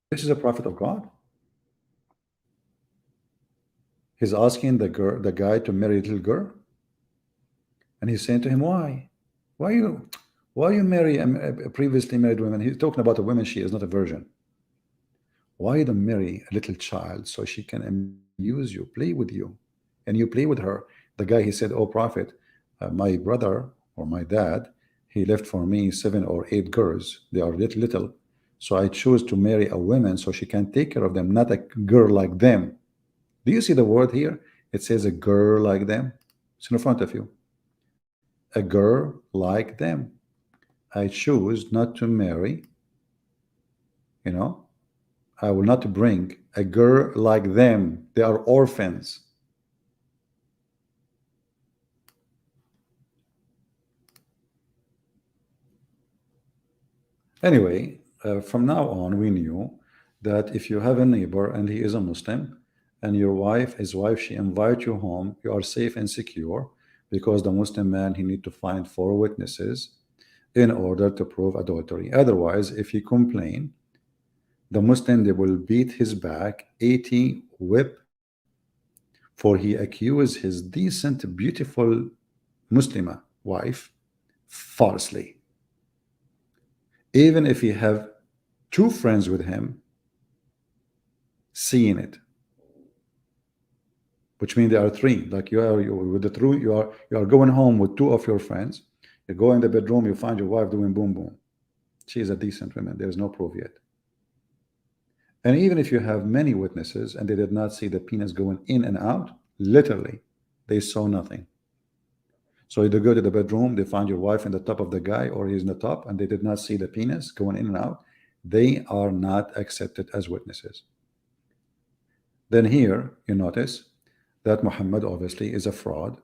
This is a prophet of God. He's asking the guy to marry a little girl. And he's saying to him, why? Why you marry a previously married woman? He's talking about a woman, she is not a virgin. Why you don't marry a little child so she can amuse you, play with you, and you play with her? The guy, he said, oh prophet, my brother or my dad, he left for me 7 or 8 girls. They are little. So I choose to marry a woman so she can take care of them, not a girl like them. Do you see the word here? It says a girl like them. It's in front of you. A girl like them. I choose not to marry, you know, I will not bring a girl like them. They are orphans. Anyway, from now on, we knew that if you have a neighbor and he is a Muslim, and your wife, his wife, she invite you home, you are safe and secure because the Muslim man, he need to find four witnesses in order to prove adultery. Otherwise, if he complain, the Muslim, they will beat his back 80 whip for he accused his decent, beautiful Muslima wife falsely. Even if he have two friends with him seeing it, which means there are three. Like you with the true, you are going home with two of your friends. You go in the bedroom, you find your wife doing boom boom. She is a decent woman. There is no proof yet. And even if you have many witnesses and they did not see the penis going in and out, literally, they saw nothing. So they go to the bedroom, they find your wife in the top of the guy, or he's in the top, and they did not see the penis going in and out. They are not accepted as witnesses. Then here you notice that Muhammad obviously is a fraud,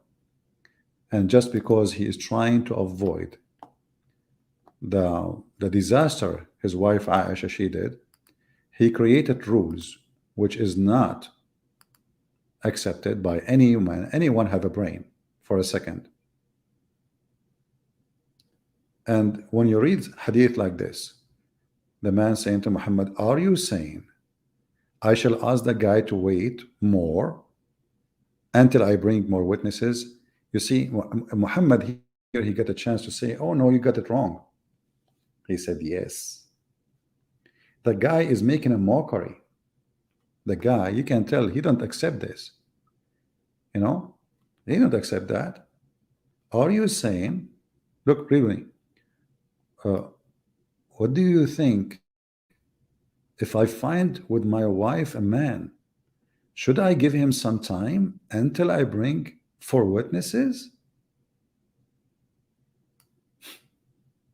and just because he is trying to avoid the disaster his wife Aisha she did, he created rules which is not accepted by anyone. Anyone have a brain for a second. And when you read hadith like this, the man saying to Muhammad, are you saying I shall ask the guy to wait more until I bring more witnesses? You see, Muhammad here, he got a chance to say, oh no, you got it wrong. He said, yes. The guy is making a mockery. The guy, you can tell he don't accept this. You know, he don't accept that. Are you saying, look, really, what do you think if I find with my wife a man, should I give him some time until I bring four witnesses?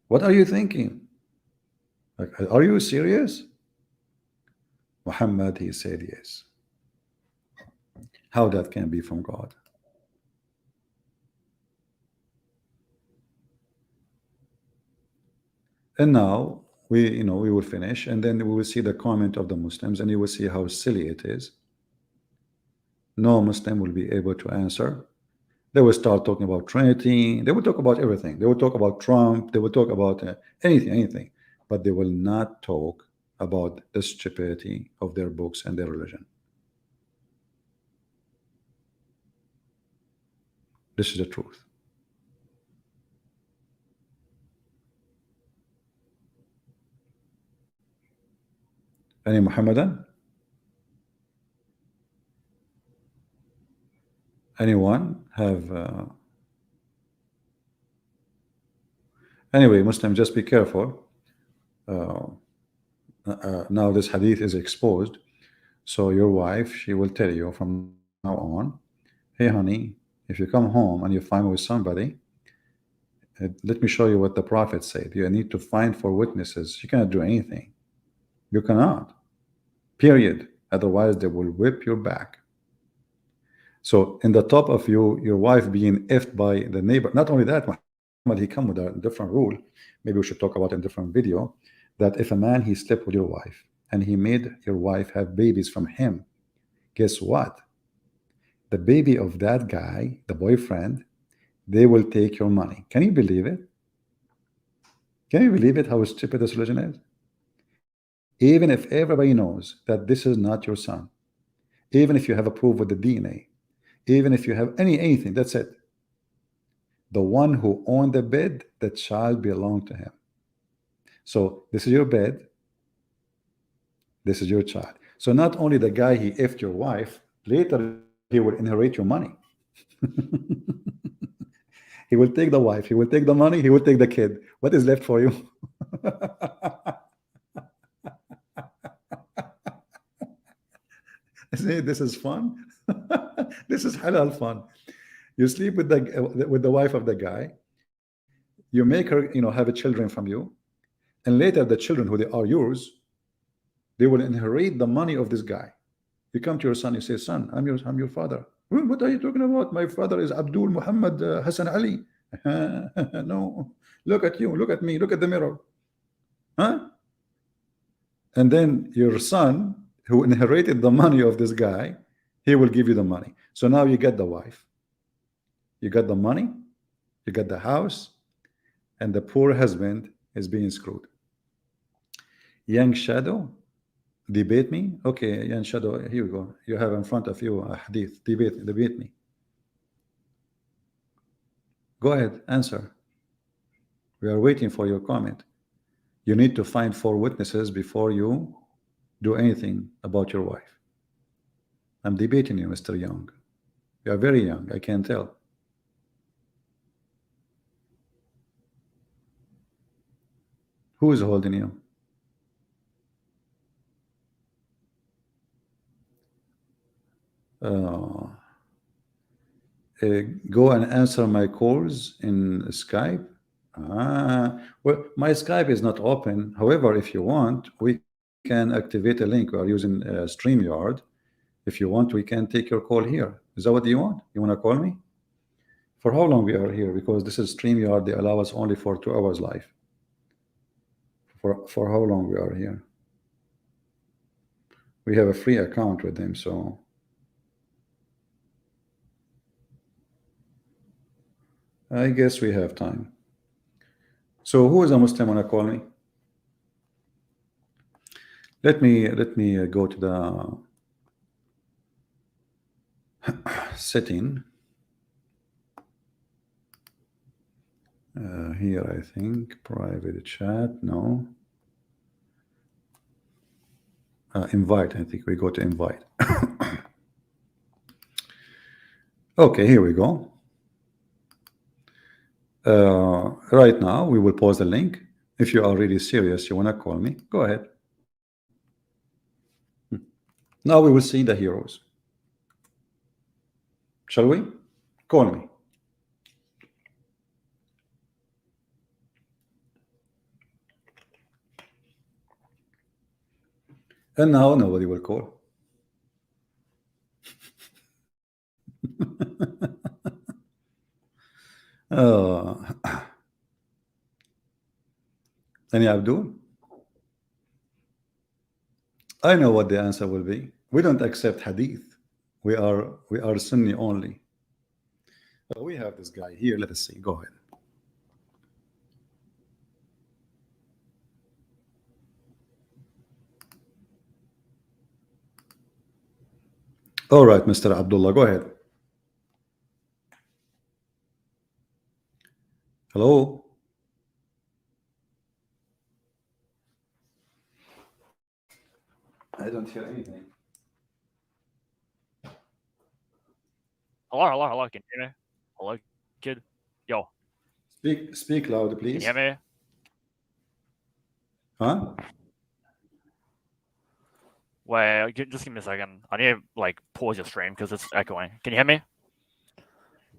What are you thinking? Like, are you serious? Muhammad, he said yes. How that can be from God? And now we will finish, and then we will see the comment of the Muslims, and you will see how silly it is. No Muslim will be able to answer. They will start talking about Trinity. They will talk about everything. They will talk about Trump. They will talk about anything, but they will not talk about the stupidity of their books and their religion. This is the truth. Any Muhammadan? Anyone have? Anyway, Muslim, just be careful. Now this hadith is exposed, so your wife, she will tell you from now on, hey honey, if you come home and you find with somebody, let me show you what the Prophet said. You need to find four witnesses. You cannot do anything. You cannot. Period. Otherwise, they will whip your back. So in the top of you, your wife being effed by the neighbor. Not only that, Muhammad, he come with a different rule. Maybe we should talk about in a different video. That if a man he slept with your wife and he made your wife have babies from him, guess what? The baby of that guy, the boyfriend, they will take your money. Can you believe it? Can you believe it? How stupid this religion is? Even if everybody knows that this is not your son, even if you have a proof with the DNA, even if you have anything, that's it. The one who owned the bed, the child belonged to him. So this is your bed, this is your child. So not only the guy he effed your wife, later he will inherit your money. He will take the wife, he will take the money, he will take the kid. What is left for you? See, this is fun. This is halal fun. You sleep with the wife of the guy. You make her, have a children from you, and later the children who they are yours, they will inherit the money of this guy. You come to your son, you say, son, I'm your father. "Well, what are you talking about? My father is Abdul Muhammad Hassan Ali." No, look at you, look at me, look at the mirror. Huh? And then your son, who inherited the money of this guy, he will give you the money. So now you get the wife, you got the money, you got the house, and the poor husband is being screwed. Young Shadow, debate me? Okay, Young Shadow, here you go. You have in front of you a hadith. Debate me. Go ahead, answer. We are waiting for your comment. You need to find 4 witnesses before you do anything about your wife. I'm debating you, Mr. Young. You are very young, I can tell. Who is holding you? Go and answer my calls in Skype. Well, my Skype is not open. However, if you want, we can activate a link. We are using StreamYard. If you want, we can take your call here. Is that what you want? You want to call me? For how long we are here? Because this is StreamYard. They allow us only for 2 hours live. For how long we are here? We have a free account with them, so I guess we have time. So who is a Muslim wanna call me? Let me go to the setting. Here, I think private chat. No. Invite. I think we go to invite. Okay, here we go. Right now, we will pause the link. If you are really serious, you want to call me, go ahead. Now we will see the heroes. Shall we? Call me. And now nobody will call. Any Abdul? I know what the answer will be. We don't accept hadith. We are Sunni only. We have this guy here. Let us see. Go ahead. All right, Mr. Abdullah, go ahead. Hello. I don't hear anything. Hello. Can you hear me? Hello, kid. Yo. Speak loud, please. Can you hear me? Huh? Wait, just give me a second. I need to like pause your stream because it's echoing. Can you hear me?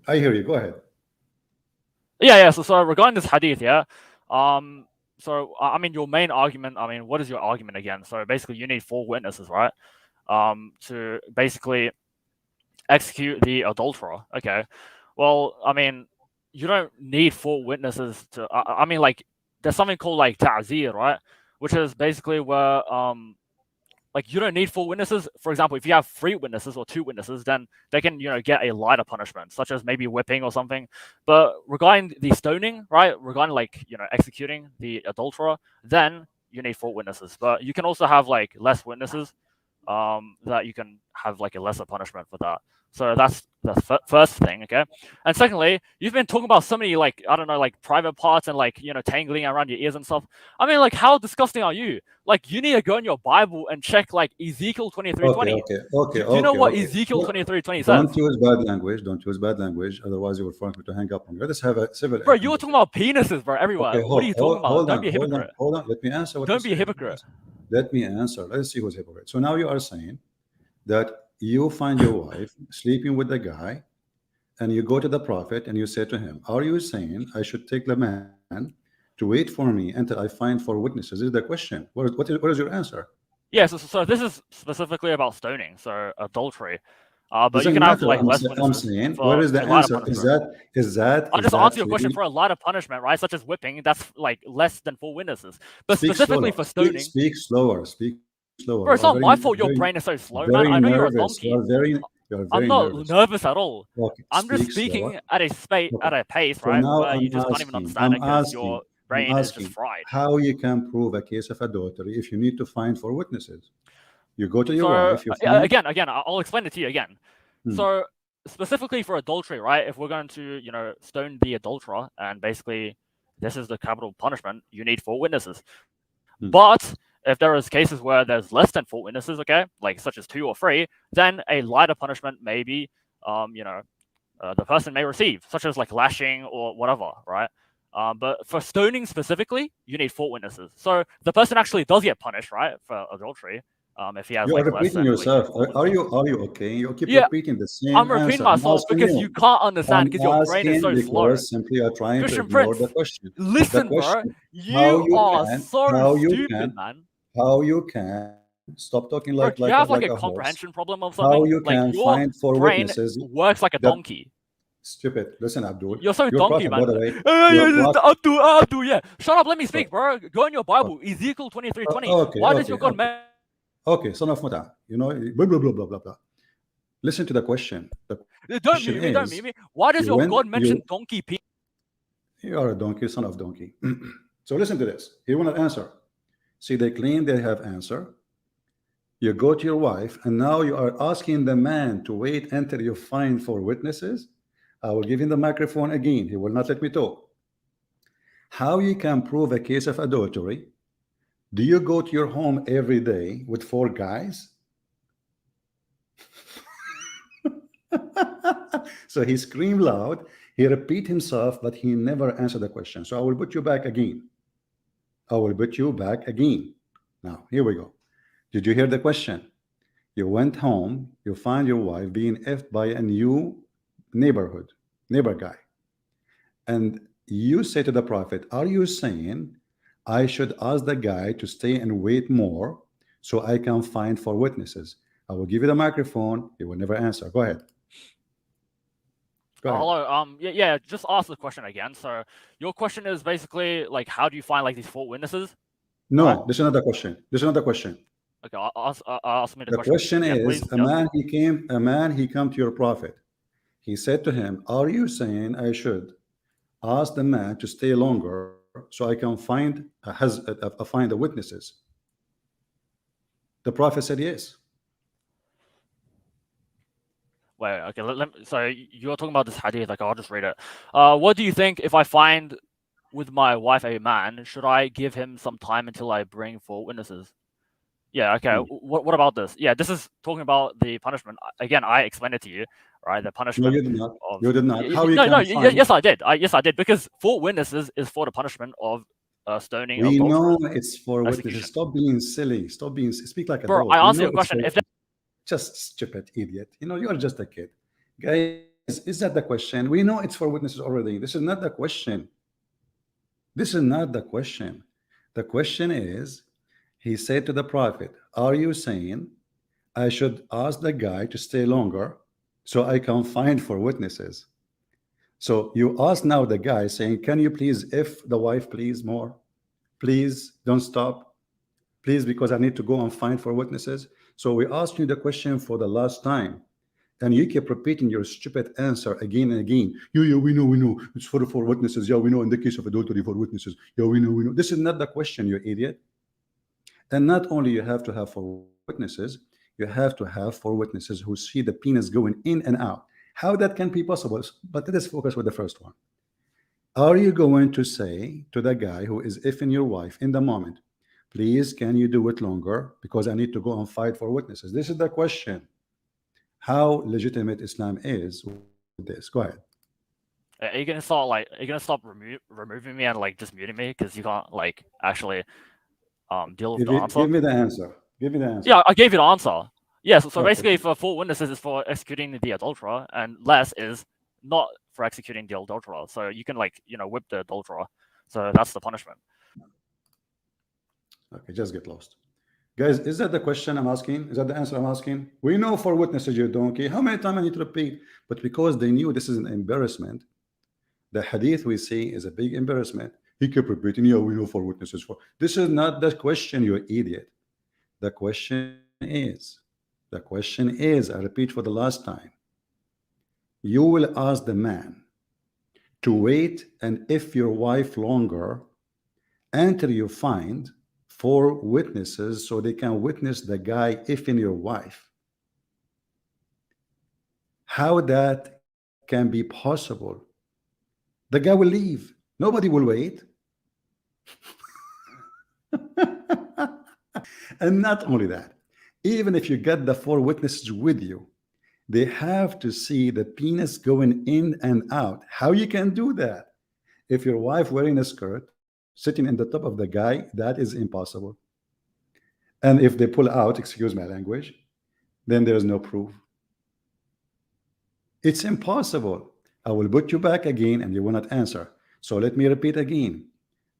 I hear you. Go ahead. Yeah. So regarding this hadith, yeah. So I mean, your main argument. I mean, what is your argument again? So basically, you need 4 witnesses, right? To basically execute the adulterer. Okay. Well, I mean, you don't need 4 witnesses to. I mean, like, there's something called like ta'zir, right? Which is basically where like you don't need 4 witnesses. For example, if you have 3 witnesses or 2 witnesses, then they can get a lighter punishment, such as maybe whipping or something. But regarding the stoning, right? Regarding like executing the adulterer, then you need 4 witnesses. But you can also have like less witnesses, that you can have like a lesser punishment for that. So that's the first thing, okay? And secondly, you've been talking about so many like, I don't know, like private parts and like, tangling around your ears and stuff. I mean, like, how disgusting are you? Like, you need to go in your Bible and check like Ezekiel 23:20. Okay. Do you know what Ezekiel 23:20 says? Don't use bad language. Don't use bad language. Otherwise, you will force me to hang up on you. Let us have a civil. Bro, you were talking about penises, bro, everywhere. Okay, what are you talking about? Don't be a hypocrite. Hold on. Let me answer. Don't be a hypocrite. Let me answer. Let's see who's hypocrite. So now you are saying that you find your wife sleeping with the guy, and you go to the Prophet and you say to him, are you saying I should take the man to wait for me until I find four witnesses? This is the question. What is your answer? Yeah, so this is specifically about stoning, so adultery. But you Doesn't can have matter. like less I'm witnesses saying, where for is the a lighter answer? Is punishment. that is that I'll is just that answer your question sleeping? for a lighter punishment, right? Such as whipping, that's like less than 4 witnesses. But Speak slower. specifically for stoning, Speak slower. Speak slower. You are bro, it's not my fault your very, brain is so slow, very man. I know you're a nervous. donkey. You are I'm very not nervous. nervous at all. Okay, I'm just speak slower. speaking at Okay. at a pace, So right, now where you just can't even understand I'm it because asking, your I'm brain is just asking fried. how you can prove a case of adultery if you need to find four witnesses. You go to your So wife, you find. again, I'll explain it to you again. Hmm, So specifically for adultery, right? If we're going to, stone the adulterer, and basically this is the capital punishment, you need 4 witnesses. hmm. But if there is cases where there's less than 4 witnesses, okay, like such as 2 or 3, then a lighter punishment maybe, the person may receive, such as like lashing or whatever, right? But for stoning specifically, you need 4 witnesses. So the person actually does get punished, right, for adultery, if he has You are like less repeating than like yourself. four witnesses. Are you okay? You keep Yeah, repeating the same I'm repeating answer. I'm myself asking because you. you can't understand I'm because your brain is asking so slow. because simply you're trying to Christian ignore the Prince, question. The listen, bro. question, how You you are can, so how you stupid, can, man. how you can stop talking Bro, do you have like like a a horse. comprehension problem or How something? you Like can your find four brain witnesses. works like a The donkey. stupid. Listen, Abdul. You're so Your donkey, prophet, by man. the way. Your Yeah, prophet. Abdul, yeah. Shut up, let me Sorry. speak, bro. Go in your Bible, Ezekiel 23:20. Okay, Why does okay, your God okay. Okay, son of Muta. You know, blah blah blah blah blah blah. Listen to the question. The question don't mute me, is, don't mute me. Why does your when God you mention donkey people? you are a donkey, son of donkey. So listen to this. He will not answer. See, they claim they have answer. You go to your wife, and now you are asking the man to wait until you find four witnesses. I will give him the microphone again. He will not let me talk. How you can prove a case of adultery? Do you go to your home every day with four guys? So he screamed loud, he repeat himself, but he never answered the question. So I will put you back again. I will put you back again. Now, here we go. Did you hear the question? You went home, you find your wife being effed by a new neighbor guy. And you say to the prophet, are you saying I should ask the guy to stay and wait more so I can find four witnesses? I will give you the microphone. He will never answer. Go ahead. Go ahead. Hello. Yeah. Just ask the question again. So your question is basically like, how do you find like these 4 witnesses, right? No, this is not the question. This is not the question. Okay, ask me the The question question again, please. is, Yes. a man he come to your prophet. He said to him, are you saying I should ask the man to stay longer so I can find the witnesses? The prophet said yes. Wait. Okay. So you're talking about this hadith. Like, I'll just read it. What do you think if I find with my wife a man? Should I give him some time until I bring 4 witnesses? Yeah. Okay. Hmm. What about this? Yeah. This is talking about the punishment. Again, I explained it to you, right? The No, punishment you did not. of You did not. How you no. can find? Yes, I did. Yes, I did. Because 4 witnesses is for the punishment of stoning We know adulterers, it's for witnesses. execution. Stop being silly. Stop being. Speak like Bro, adult. I We answer know your it's question. for If that, just stupid idiot. You know, you are just a kid. Guys, is that the question? We know it's for witnesses already. This is not the question. This is not the question. The question is, he said to the prophet, are you saying I should ask the guy to stay longer so I can find for witnesses? So you ask now the guy saying, can you please, if the wife, please more, please don't stop, please, because I need to go and find for witnesses. So we asked you the question for the last time, and you keep repeating your stupid answer again and again. Yeah, we know. It's for witnesses. Yeah, we know in the case of adultery for witnesses. Yeah, we know. This is not the question, you idiot. And not only you have to have four witnesses, you have to have four witnesses who see the penis going in and out. How that can be possible? But let us focus with the first one. Are you going to say to the guy who is effing your wife in the moment, please, can you do it longer? Because I need to go and fight for witnesses. This is the question. How legitimate Islam is with this. Go ahead. are you gonna stop removing me and like just muting me because you can't like actually deal with the answer? Give me the answer. Give me the answer. Yeah, I gave you the answer. Yeah, so Okay. basically, for four witnesses is for executing the adulterer, and less is not for executing the adulterer. So you can like whip the adulterer. So that's the punishment. Okay, just get lost. Guys, is that the question I'm asking? Is that the answer I'm asking? We know for witnesses, you donkey. How many times I need to repeat? But because they knew this is an embarrassment, the hadith we see is a big embarrassment. He kept repeating, yeah, we know for witnesses. For this is not the question, you idiot. The question is, I repeat for the last time, you will ask the man to wait and if your wife longer until you find four witnesses so they can witness the guy if in your wife. How that can be possible? The guy will leave. Nobody will wait. And not only that, even if you get the four witnesses with you, they have to see the penis going in and out. How you can do that? If your wife wearing a skirt, sitting in the top of the guy, that is impossible. And if they pull out, excuse my language, then there is no proof. It's impossible. I will put you back again and you will not answer. So let me repeat again.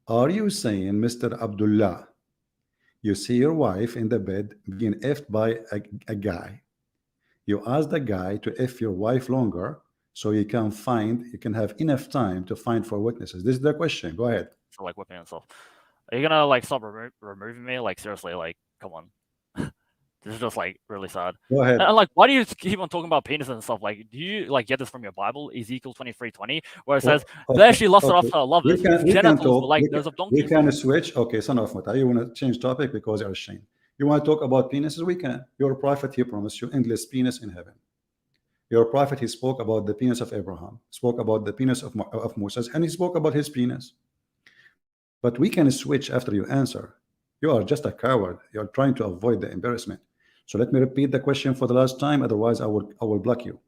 Are you saying, Mr. Abdullah, you see your wife in the bed being effed by a guy? You ask the guy to F your wife longer so you can have enough time to find four witnesses. This is the question. Go ahead. For like whipping himself. Are you gonna like stop removing me? Like seriously, like come on. This is just like really sad. Go ahead. And like, why do you keep on talking about penis and stuff? Like, do you like get this from your Bible, Ezekiel 23:20, where it says, Well, "There okay, she lusted okay. after her lovers, whose We can genitals were talk. like those of We donkeys." can switch. Okay, son of Mata, you want to change topic because you're ashamed. You want to talk about penises? We can. Your prophet, he promised you endless penis in heaven. Your prophet, he spoke about the penis of Abraham, spoke about the penis of Moses, and he spoke about his penis. But we can switch after you answer. You are just a coward. You are trying to avoid the embarrassment. So let me repeat the question for the last time. Otherwise, I will block you.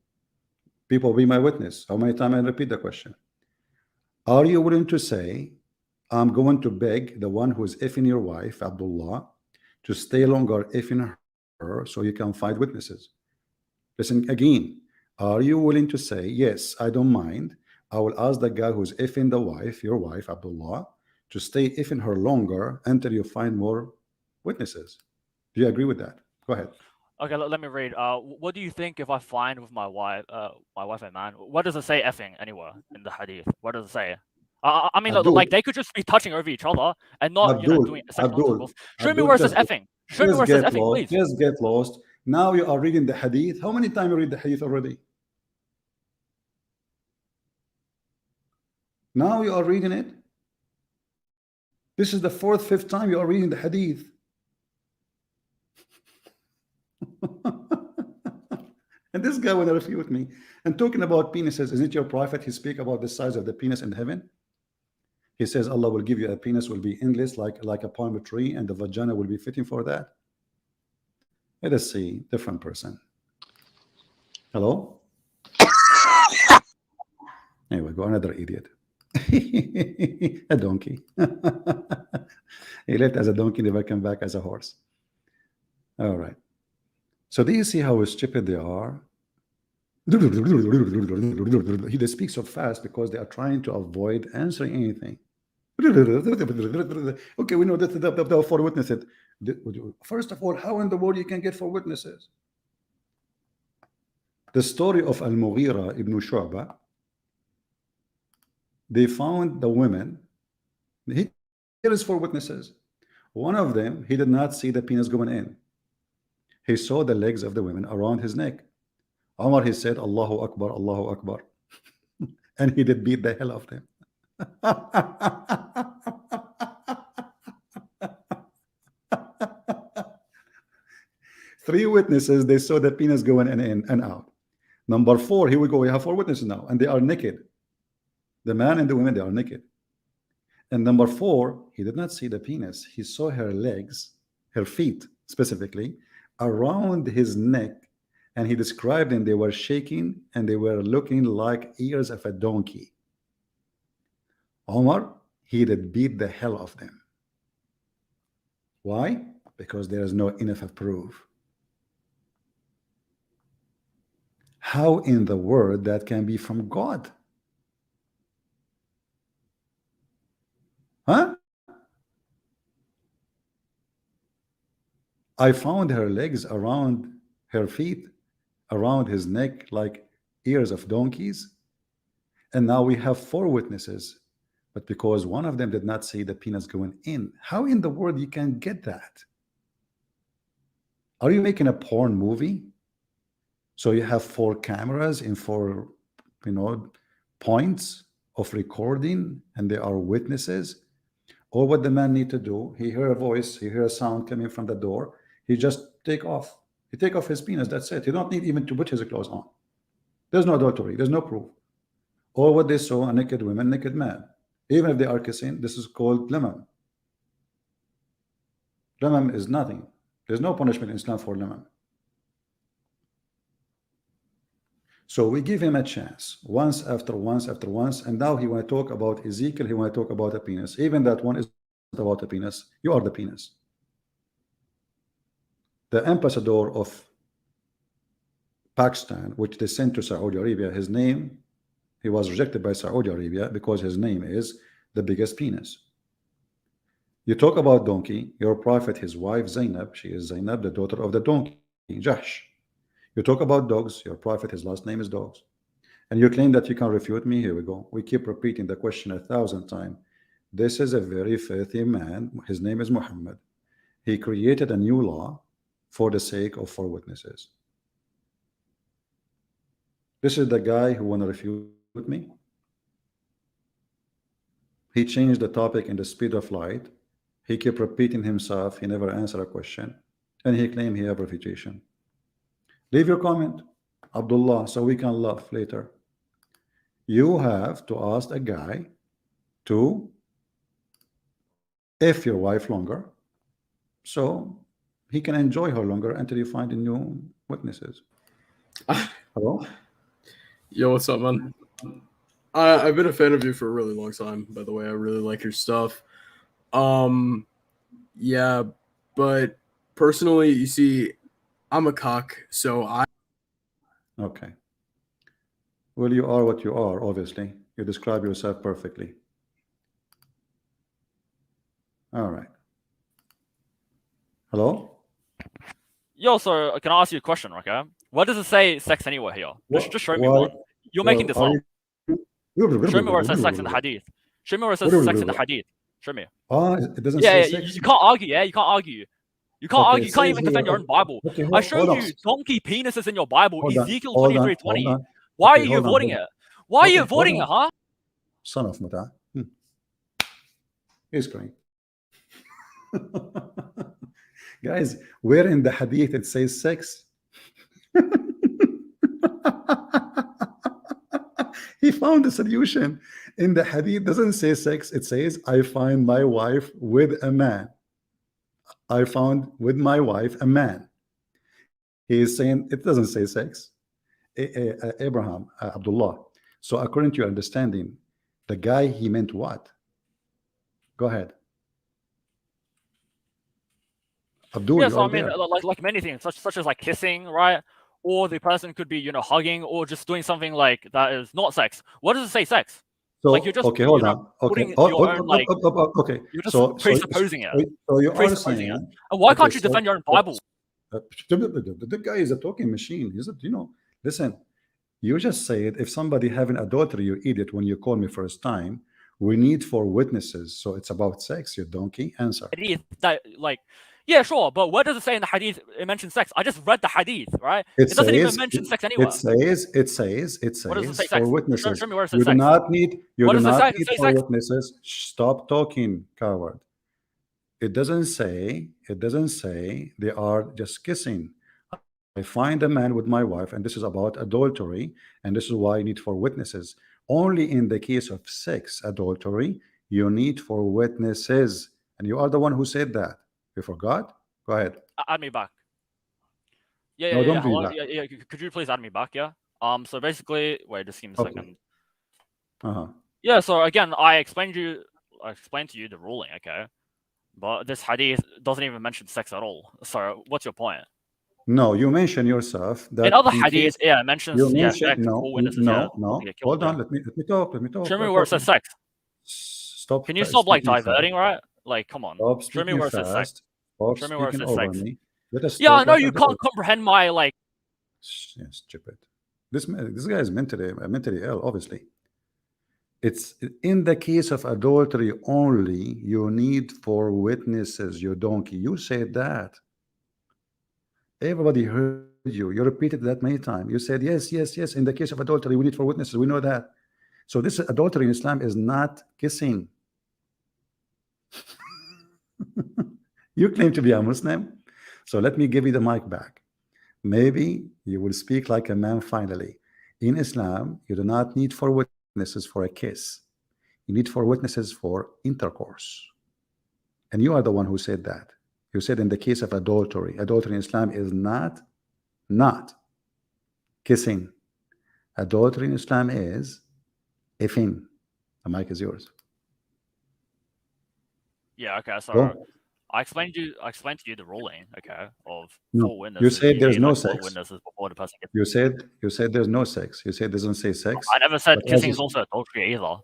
People be my witness. How many times I repeat the question? Are you willing to say, I'm going to beg the one who is effing your wife, Abdullah, to stay longer effing her so you can find witnesses? Listen again. Are you willing to say, yes, I don't mind. I will ask the guy who's effing the wife, your wife, Abdullah, to stay effing her longer until you find more witnesses? Do you agree with that? Go ahead. Okay, let me read. What do you think if I find with my wife and man? What does it say effing anywhere in the hadith? What does it say? I mean, Abdul, like they could just be touching over each other and not, doing sexual Abdul, intercourse. Show me Abdul, where it says effing. Show me where just it says get effing, lost. please. Just get lost. Now you are reading the hadith. How many times you read the hadith already? Now you are reading it. This is the fourth, fifth time you are reading the hadith. And this guy will refute me. And talking about penises, isn't your prophet? He speak about the size of the penis in heaven. He says Allah will give you a penis will be endless like a palm tree, and the vagina will be fitting for that. Let us see, different person. Hello? Anyway, go another idiot. A donkey. He left as a donkey, never came back as a horse. All right. So do you see how stupid they are? They speak so fast because they are trying to avoid answering anything. Okay, we know that the four witnesses. First of all, how in the world you can get four witnesses? The story of Al-Mughira ibn Shu'bah, they found the women. Here is four witnesses. One of them, he did not see the penis going in. He saw the legs of the women around his neck. Omar, he said, Allahu Akbar, Allahu Akbar. And he did beat the hell of them. Three witnesses, they saw the penis going in and out. Number four, here we go. We have four witnesses now, and they are naked. The man and the women, they are naked. And number four, he did not see the penis. He saw her legs, her feet specifically, around his neck. And he described them, they were shaking and they were looking like ears of a donkey. Omar, he did beat the hell of them. Why? Because there is no enough proof. How in the world that can be from God? Huh? I found her legs around her feet, around his neck, like ears of donkeys. And now we have four witnesses. But because one of them did not see the penis going in, how in the world you can get that? Are you making a porn movie? So you have four cameras in four, you know, points of recording, and they are witnesses. Or what the man need to do, he hear a voice, he hear a sound coming from the door, he just take off. He take off his penis, that's it. He don't need even to put his clothes on. There's no adultery, there's no proof. Or what they saw, a naked woman, naked man. Even if they are kissing, this is called lemam. Lemam is nothing. There's no punishment in Islam for lemam. So we give him a chance once after once after once, and now he want to talk about Ezekiel, he want to talk about a penis. Even that one isn't about a penis. You are the penis. The ambassador of Pakistan, which they sent to Saudi Arabia, his name, he was rejected by Saudi Arabia because his name is the biggest penis. You talk about donkey, your prophet, his wife Zainab, she is Zainab, the daughter of the donkey, Jahsh. You talk about dogs, your prophet, his last name is dogs. And you claim that you can refute me. Here we go. We keep repeating the question 1,000 times. This is a very filthy man. His name is Muhammad. He created a new law for the sake of four witnesses. This is the guy who want to refute me. He changed the topic in the speed of light. He kept repeating himself. He never answered a question. And he claimed he have refutation. Leave your comment, Abdullah, so we can laugh later. You have to ask a guy to if your wife longer, so he can enjoy her longer until you find a new witnesses. Hello? Yo, what's up, man? I've been a fan of you for a really long time, by the way. I really like your stuff. Yeah, but personally, you see, I'm a cock, so I... Okay. Well, you are what you are, obviously. You describe yourself perfectly. All right. Hello? Yo, so can I ask you a question, okay? What does it say sex anywhere here? Just show me one. You're making this up. Show me where it says sex in the hadith. Show me where it says sex in the hadith. Show me. It doesn't Yeah, say yeah, sex. you can't argue, yeah? You can't argue. You can't Okay, argue. You can't says even defend here- your own Bible. Okay, I showed hold on. you donkey penises in your Bible, Hold on, Ezekiel hold on, 23:20. hold on. Why Okay, are you hold on, avoiding hold it? on. Why are you Okay, hold avoiding on. it, huh? Son of Muta. He's crying. Guys, where in the hadith it says sex? He found a solution. In the hadith doesn't say sex, it says I find my wife with a man. I found with my wife a man. He is saying it doesn't say sex. Abraham, Abdullah. So according to your understanding, the guy he meant what? Go ahead. Abdul, Yeah, you so I are mean, there. like many things, such as like kissing, right? Or the person could be, hugging, or just doing something like that is not sex. What does it say sex? So Like you're just, okay, hold on. Okay, putting your own like, okay. you're just So presupposing it. so you are Presupposing it. saying, And why okay, can't you defend your own Bible? the guy is a talking machine. He's a, listen. You just said if somebody having adultery, you idiot. When you call me first time, we need four witnesses. So it's about sex. You donkey. Answer. Hadith that like, yeah, sure, but what does it say in the hadith? It mentions sex. I just read the hadith, right? It doesn't even mention sex anywhere. It says What does it say? for Sex. witnesses. Show me where it says You do sex. not need. You What do does it not say? need Say four sex. witnesses. Stop talking, coward. It doesn't say. It doesn't say they are just kissing. I find a man with my wife, and this is about adultery, and this is why I need four witnesses. Only in the case of sex adultery, you need four witnesses, and you are the one who said that. You forgot? Go ahead. Add me back. Yeah, No, yeah, don't yeah. be Hello? back. Yeah. Could you please add me back? Yeah. So basically, wait, just give me a Okay. second. Uh-huh. Yeah. So again, I explained to you the ruling, okay? But this hadith doesn't even mention sex at all. So what's your point? No, you mentioned yourself that In other in hadiths, case yeah, it mentions you mentioned sex, four witnesses, no, to no. get killed. Hold on, let me talk. Let me talk. Show me We're where it says talking. sex. Stop. Can you stop like speaking diverting, fast. right? Like, come on. Stop Show me speaking where it says sex. fast. Stop Show me where it speaking says over sex. me. Let us Yeah, I talk know like you can't comprehend my like. Yeah, stupid. This guy is mentally ill. Obviously, it's in the case of adultery only. You need 4 witnesses. You donkey. You said that. Everybody heard you. You repeated that many times. You said yes, yes, yes. In the case of adultery, we need 4 witnesses. We know that. So this adultery in Islam is not kissing. You claim to be a Muslim, so let me give you the mic back. Maybe you will speak like a man finally. In Islam, you do not need 4 witnesses for a kiss. You need 4 witnesses for intercourse. And you are the one who said that. You said in the case of adultery, adultery in Islam is not kissing. Adultery in Islam is effing. The mic is yours. Yeah, okay. So Go. I explained to you the ruling, okay, of No, 4 witnesses. you said there's need, no like, 4 sex. witnesses before the person gets. You said there's no sex. You said it doesn't say sex. I never said but as kissing you- is also adultery either.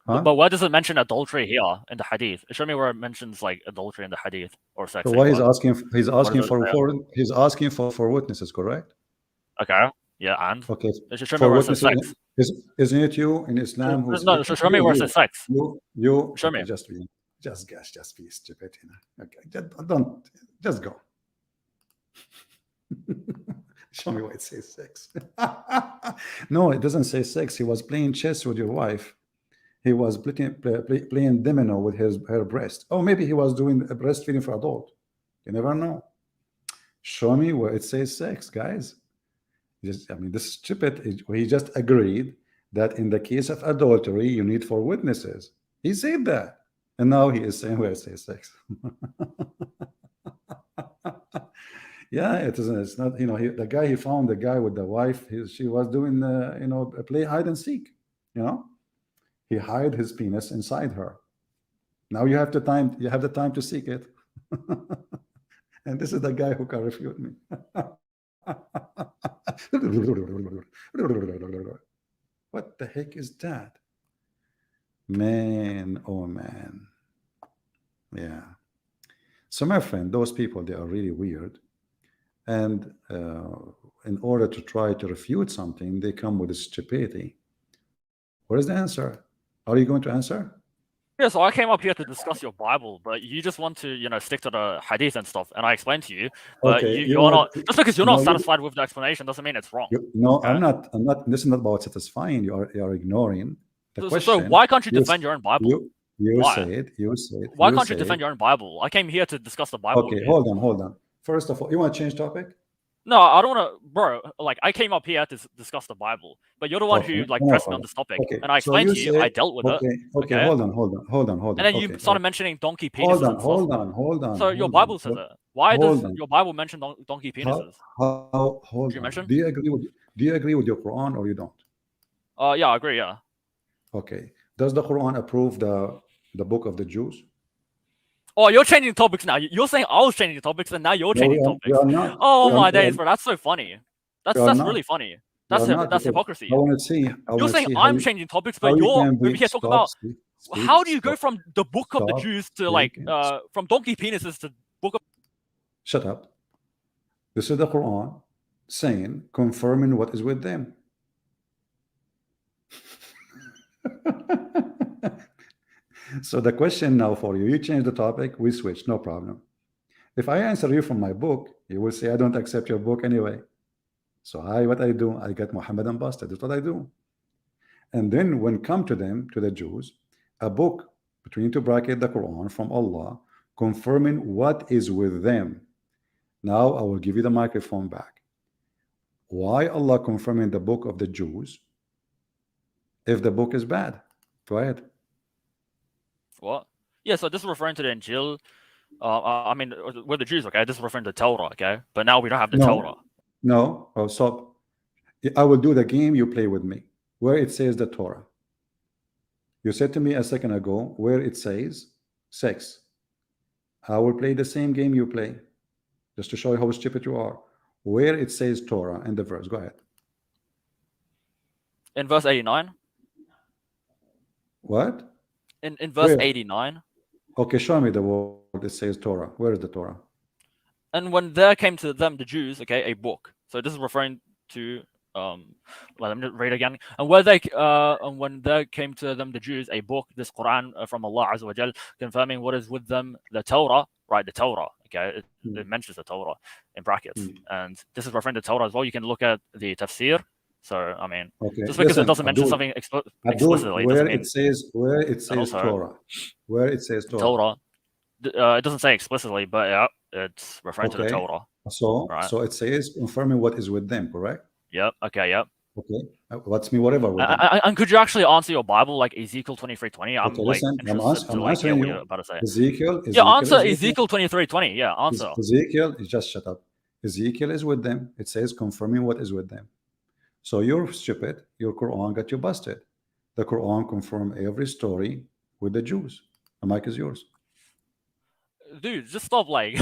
Huh? But why does it mention adultery here in the hadith? Show me where it mentions like adultery in the hadith or sex. So why he's anywhere. asking? He's asking does it for say? 4. He's asking for 4 witnesses, correct? Okay. Yeah, and Okay. show me For where it says witnesses, sex. isn't it you in Islam who No, speak? show me where it says sex. You. Show Okay, me. just guess, just be stupid, you know. Okay, just go. Show me where it says sex. No, it doesn't say sex. He was playing chess with your wife. He was playing domino with her breast. Oh, maybe he was doing a breastfeeding for adult. You never know. Show me where it says sex, guys. I mean, this is stupid. He just agreed that in the case of adultery, you need 4 witnesses. He said that. And now he is saying where it says sex. Yeah, it isn't. It's not, you know, the guy he found, the guy with the wife, she was doing, you know, play hide and seek, you know. He hid his penis inside her. Now you have the time to seek it. And this is the guy who can refute me. What the heck is that? Man, oh man. Yeah. So my friend, those people, they are really weird. And in order to try to refute something, they come with this stupidity. What is the answer? Are you going to answer? Yeah, so I came up here to discuss your Bible, but you just want to, you know, stick to the hadith and stuff, and I explained to you, but Okay, you're not, just because you're not satisfied with the explanation doesn't mean it's wrong. No, okay? I'm not. This is not about satisfying. You are ignoring the question. So why can't you defend your own Bible? You Why? said. Why can't you defend your own Bible? I came here to discuss the Bible. Okay, hold on. First of all, you want to change topic? No, I don't want to, bro. Like, I came up here to discuss the Bible, but you're the one who like pressed me on this topic, and I explained to you. I dealt with it. Okay, hold on. And then you started mentioning donkey penises. Hold on. So your Bible says it. Why does your Bible mention donkey penises? Hold on. Do you agree with your Quran or you don't? Yeah, I agree. Yeah. Okay. Does the Quran approve the book of the Jews? Oh, you're changing topics now. You're saying I was changing topics, and now you're changing topics. You are not. Oh my days, bro! That's so funny. That's really funny. That's hypocrisy. I want to see. You're saying I'm changing topics, but you're over here talking about how do you go from the book of the Jews to like from donkey penises to book of. Shut up. This is the Quran saying, confirming what is with them. So the question now for you change the topic, we switch, no problem. If I answer you from my book, you will say I don't accept your book anyway. So what I do, I get Muhammadan busted. That's what I do. And then when come to them, to the Jews, a book between two brackets, the Quran from Allah, confirming what is with them. Now I will give you the microphone back. Why Allah confirming the book of the Jews if the book is bad? Go ahead. What? Yeah, so this is referring to the Injil. I mean, we're the Jews, okay? This is referring to Torah, okay? But now we don't have the Torah. No. Oh, stop. I will do the game you play with me, where it says the Torah. You said to me a second ago where it says sex. I will play the same game you play. just to show you how stupid you are. Where it says Torah in the verse. Go ahead. In verse 89. What? In verse Where? 89. Okay, show me the word that says Torah. Where is the Torah? And when there came to them, the Jews, okay, a book. So this is referring to well, let me read again. And when there came to them, the Jews, a book, this Quran from Allah Azza wa Jal, confirming what is with them, the Torah, right? The Torah, okay, it mentions the Torah in brackets, and this is referring to Torah as well. You can look at the tafsir. So I mean, okay, just because listen, it doesn't mention Abdul, something Abdul, explicitly, where doesn't mean it says also, Torah, where it says Torah. it doesn't say explicitly, but yeah, it's referring to the Okay, Torah. so Right. it says confirming what is with them, correct? Yep. Okay. Yep. Okay, what's me whatever with them? And could you actually answer your Bible like Ezekiel 23:20? I'm Okay, like listen, interested to I'm like hear answering what you're you. about to say. Ezekiel Yeah, answer is with them. Ezekiel 23:20. Yeah, answer. Ezekiel, just shut up. Ezekiel is with them. It says confirming what is with them. So you're stupid. Your Quran got you busted. The Quran confirmed every story with the Jews. The mic is yours. Dude, just stop. Like,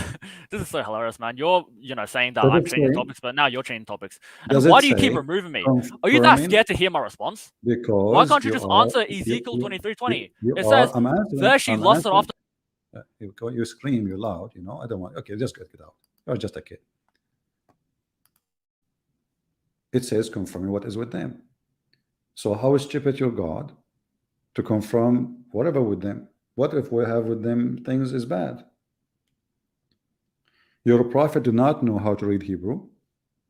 this is so hilarious, man. You're, saying that Does I'm it changing say? topics, but now you're changing topics. Does And why it do you keep say removing me? Are you that confirming? scared to hear my response? Because Why can't you you just are answer Ezekiel 23:20? you It are. says, I'm answering. there she I'm lusted answering. after. You scream, you loud. You know I don't want. Okay, just get out. You're just a kid. It says confirming what is with them. So how stupid your God to confirm whatever with them? What if we have with them things is bad? Your prophet do not know how to read Hebrew.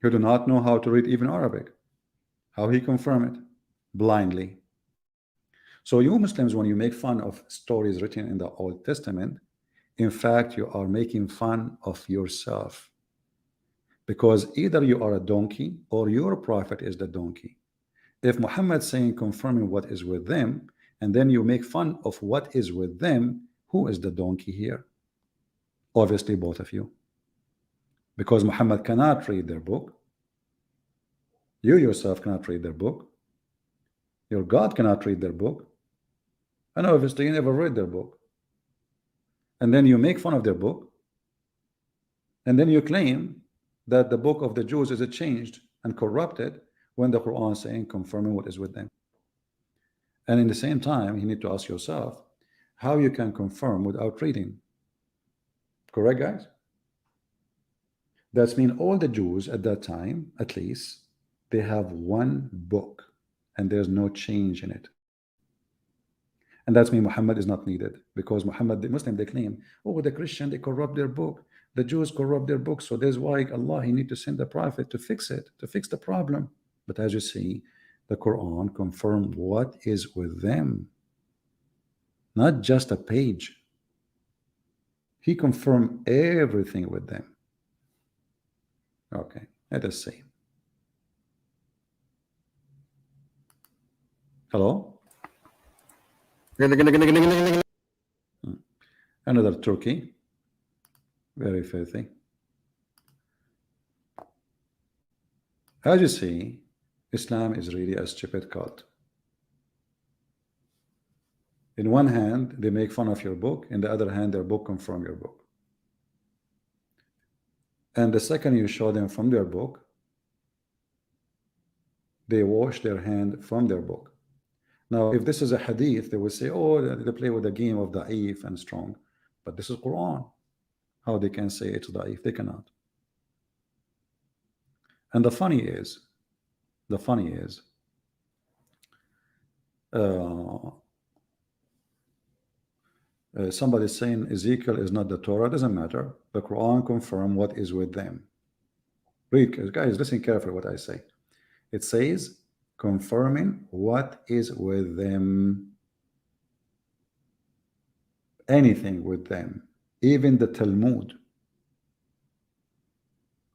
He do not know how to read even Arabic. How he confirm it? Blindly. So you Muslims, when you make fun of stories written in the Old Testament, in fact, you are making fun of yourself. Because either you are a donkey or your prophet is the donkey. If Muhammad saying confirming what is with them, and then you make fun of what is with them, who is the donkey here? Obviously both of you. Because Muhammad cannot read their book. You yourself cannot read their book. Your God cannot read their book. And obviously you never read their book. And then you make fun of their book. And then you claim that the book of the Jews is changed and corrupted when the Quran is saying confirming what is with them. And in the same time, you need to ask yourself how you can confirm without reading. Correct, guys? That's mean all the Jews at that time, at least, they have one book and there's no change in it. And that's mean Muhammad is not needed, because Muhammad, the Muslim, they claim, oh, the Christian, they corrupt their book. The Jews corrupt their book. So there's why Allah, he need to send a prophet to fix it, to fix the problem. But as you see, the Quran confirm what is with them, not just a page. He confirmed everything with them. Okay, let us see. Hello? Another Turkey. Very filthy. As you see, Islam is really a stupid cult. In one hand, they make fun of your book. In the other hand, their book confirm your book. And the second you show them from their book, they wash their hand from their book. Now, if this is a hadith, they will say, oh, they play with the game of da'if and strong. But this is Quran. How they can say it's da'if? They cannot. And the funny is, somebody saying Ezekiel is not the Torah. Doesn't matter. The Quran confirm what is with them. Read, guys, listen carefully what I say. It says confirming what is with them. Anything with them, even the Talmud,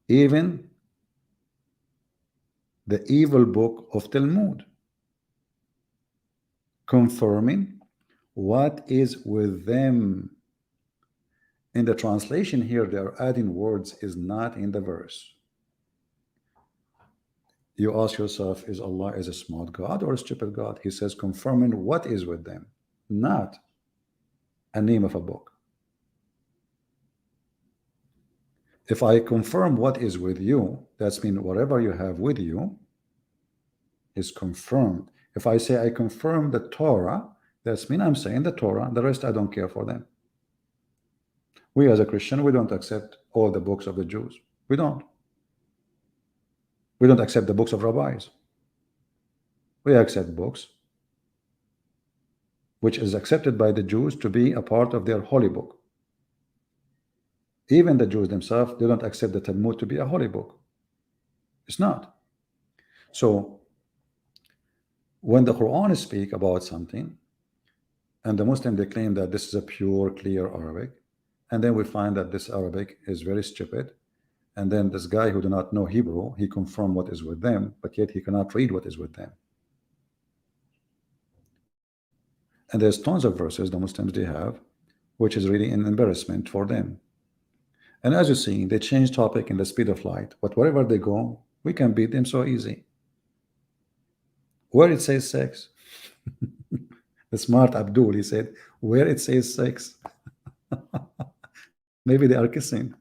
even the evil book of Talmud, confirming what is with them. In the translation here, they are adding words is not in the verse. You ask yourself, is Allah is a smart God or a stupid God? He says confirming what is with them, not a name of a book. If I confirm what is with you, that's mean whatever you have with you is confirmed. If I say I confirm the Torah, that's mean I'm saying the Torah. The rest I don't care for them. We as a Christian, we don't accept all the books of the Jews. We don't. We don't accept the books of rabbis. We accept books which is accepted by the Jews to be a part of their holy book. Even the Jews themselves, they don't accept the Talmud to be a holy book. It's not. So when the Quran speak about something, and the Muslim, they claim that this is a pure, clear Arabic, and then we find that this Arabic is very stupid, and then this guy who do not know Hebrew, he confirm what is with them, but yet he cannot read what is with them. And there's tons of verses the Muslims they have, which is really an embarrassment for them. And as you see, they change topic in the speed of light, but wherever they go, we can beat them so easy. Where it says sex, the smart Abdul, he said, where it says sex, maybe they are kissing.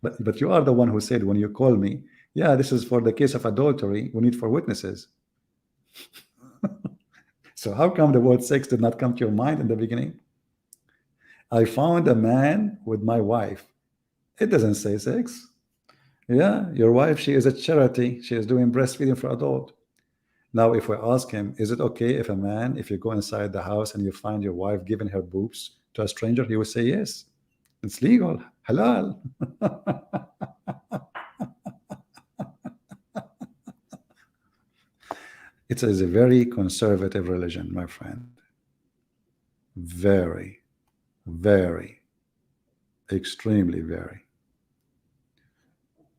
But you are the one who said when you call me, yeah, this is for the case of adultery, we need for witnesses. So how come the word sex did not come to your mind in the beginning? I found a man with my wife. It doesn't say sex. Yeah, your wife, she is a charity. She is doing breastfeeding for adult. Now, if we ask him, is it okay if a man, if you go inside the house and you find your wife giving her boobs to a stranger, he will say yes. It's legal, halal. It is a very conservative religion, my friend. Very, very, extremely very.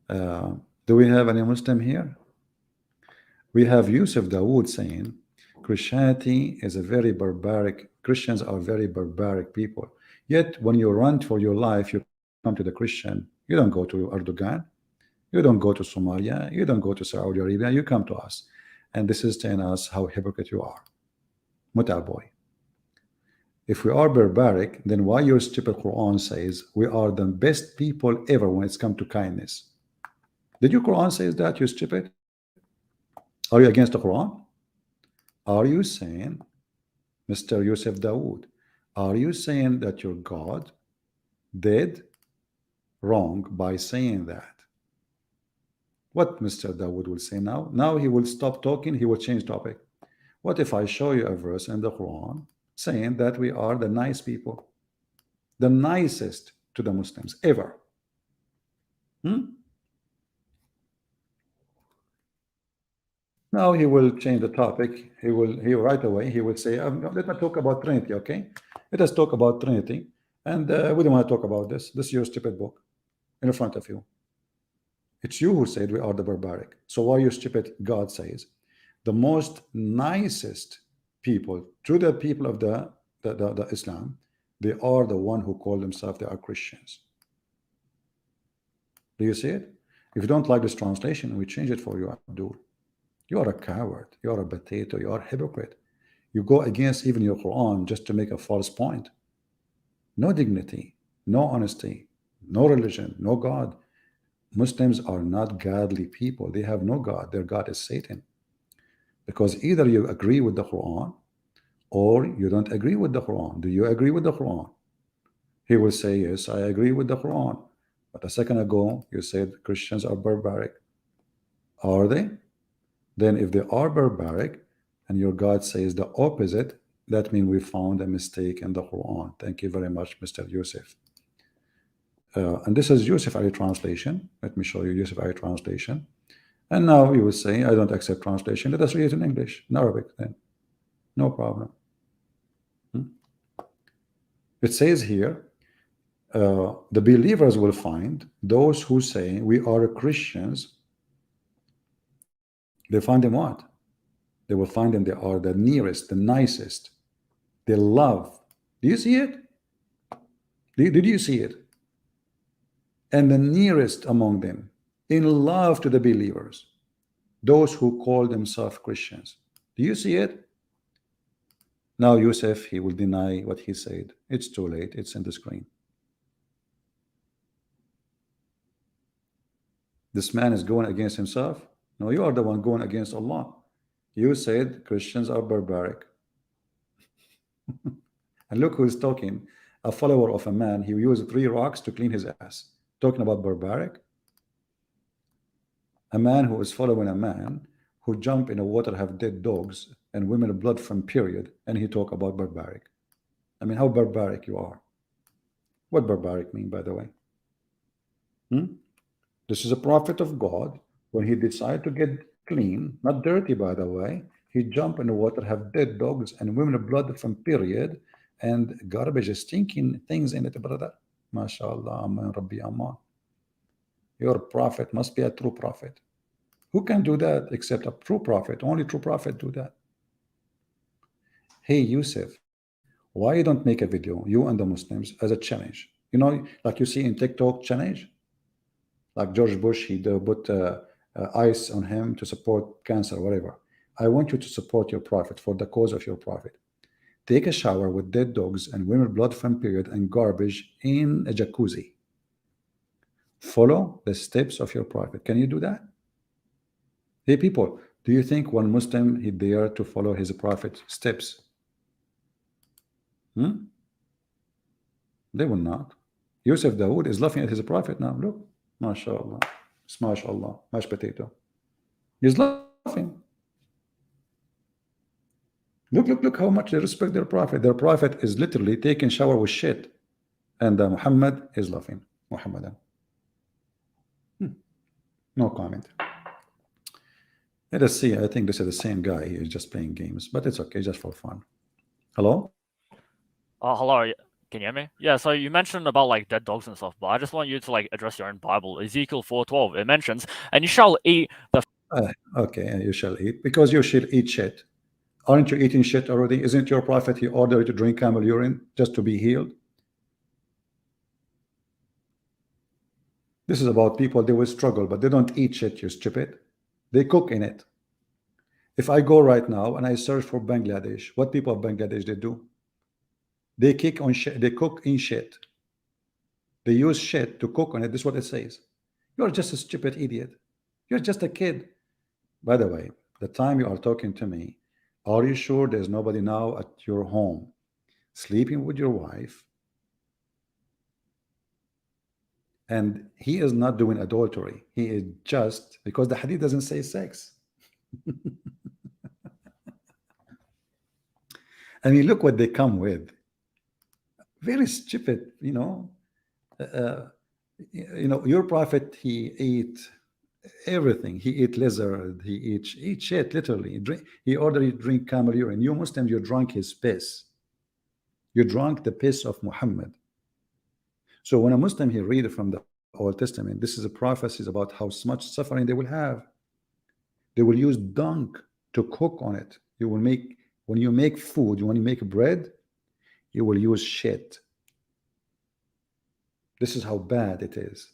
Do we have any Muslim here? We have Yusuf Dawood saying Christianity is a very barbaric, Christians are very barbaric people. Yet when you run for your life, you come to the Christian, you don't go to Erdogan, you don't go to Somalia, you don't go to Saudi Arabia, you come to us. And this is telling us how hypocrite you are. Muta boy. If we are barbaric, then why your stupid Quran says we are the best people ever when it's come to kindness? Did your Quran say that, you stupid? Are you against the Quran? Are you saying, Mr. Yusuf Dawood, are you saying that your God did wrong by saying that? What Mr. Dawood will say now? Now he will stop talking, he will change topic. What if I show you a verse in the Quran saying that we are the nice people, the nicest to the Muslims ever? Now he will change the topic. He right away he will say, let me talk about Trinity, okay? Let us talk about Trinity. And we don't want to talk about this. This is your stupid book in front of you. It's you who said we are the barbaric. So why you stupid? God says the most nicest people to the people of the Islam, they are the one who call themselves they are Christians. Do you see it? If you don't like this translation, we change it for you, Abdul. You are a coward. You are a potato. You are a hypocrite. You go against even your Quran just to make a false point. No dignity, no honesty, no religion, no God. Muslims are not godly people. They have no God. Their God is Satan. Because either you agree with the Quran or you don't agree with the Quran. Do you agree with the Quran? He will say, yes, I agree with the Quran. But a second ago, you said Christians are barbaric. Are they? Then if they are barbaric and your God says the opposite, that means we found a mistake in the Quran. Thank you very much, Mr. Yusuf. And this is Yusuf Ali translation. Let me show you Yusuf Ali translation. And now you will say, I don't accept translation. Let us read it in English, in Arabic then. No problem. It says here, the believers will find those who say we are Christians. They find them what? They will find them they are the nearest, the nicest. They love. Do you see it? Did you see it? And the nearest among them, in love to the believers, those who call themselves Christians. Do you see it? Now Yusuf, he will deny what he said. It's too late. It's in the screen. This man is going against himself. No, you are the one going against Allah. You said Christians are barbaric. And look who's talking, a follower of a man who used 3 rocks to clean his ass. Talking about barbaric? A man who is following a man who jump in the water, have dead dogs and women blood from period, and he talk about barbaric. I mean, how barbaric you are. What barbaric mean, by the way? This is a prophet of God. When he decide to get clean, not dirty, by the way, he jump in the water, have dead dogs and women blood from period, and garbage, stinking things in it, brother. MashaAllah, Aman, Rabbi Aman. Your prophet must be a true prophet. Who can do that except a true prophet? Only true prophet do that. Hey, Yusuf, why you don't make a video, you and the Muslims, as a challenge? You know, like you see in TikTok challenge, like George Bush, he put ice on him to support cancer, whatever. I want you to support your prophet for the cause of your prophet. Take a shower with dead dogs and women blood from period and garbage in a jacuzzi. Follow the steps of your prophet. Can you do that? Hey people, do you think one Muslim he dare to follow his prophet's steps? They will not. Yusuf Dawood is laughing at his prophet now. Look, mashallah, smash Allah, mashed potato. He's laughing. Look how much they respect their prophet. Their prophet is literally taking shower with shit, and Muhammad is laughing. Muhammadan. No comment. Let us see. I think this is the same guy. He is just playing games, but it's okay, just for fun. Hello? Hello. Can you hear me? Yeah. So you mentioned about like dead dogs and stuff, but I just want you to like address your own Bible. Ezekiel 4:12. It mentions, "And you shall eat the." Okay, you shall eat because you shall eat shit. Aren't you eating shit already? Isn't your prophet he ordered you to drink camel urine just to be healed? This is about people, they will struggle, but they don't eat shit, you stupid. They cook in it. If I go right now and I search for Bangladesh, what people of Bangladesh they do? They kick on shit, they cook in shit. They use shit to cook on it. This is what it says. You're just a stupid idiot. You're just a kid. By the way, the time you are talking to me, are you sure there's nobody now at your home sleeping with your wife and he is not doing adultery? He is just, because the hadith doesn't say sex. I mean, look what they come with. Very stupid, you know. Your prophet, he ate everything. He ate lizard, he eat shit, literally. He ordered you to drink camel urine. You Muslims, you drank his piss. You drank the piss of Muhammad. So when a Muslim he read from the Old Testament, this is a prophecy about how much suffering they will have. They will use dung to cook on it. You will make, when you make food, when you make bread, you will use shit. This is how bad it is.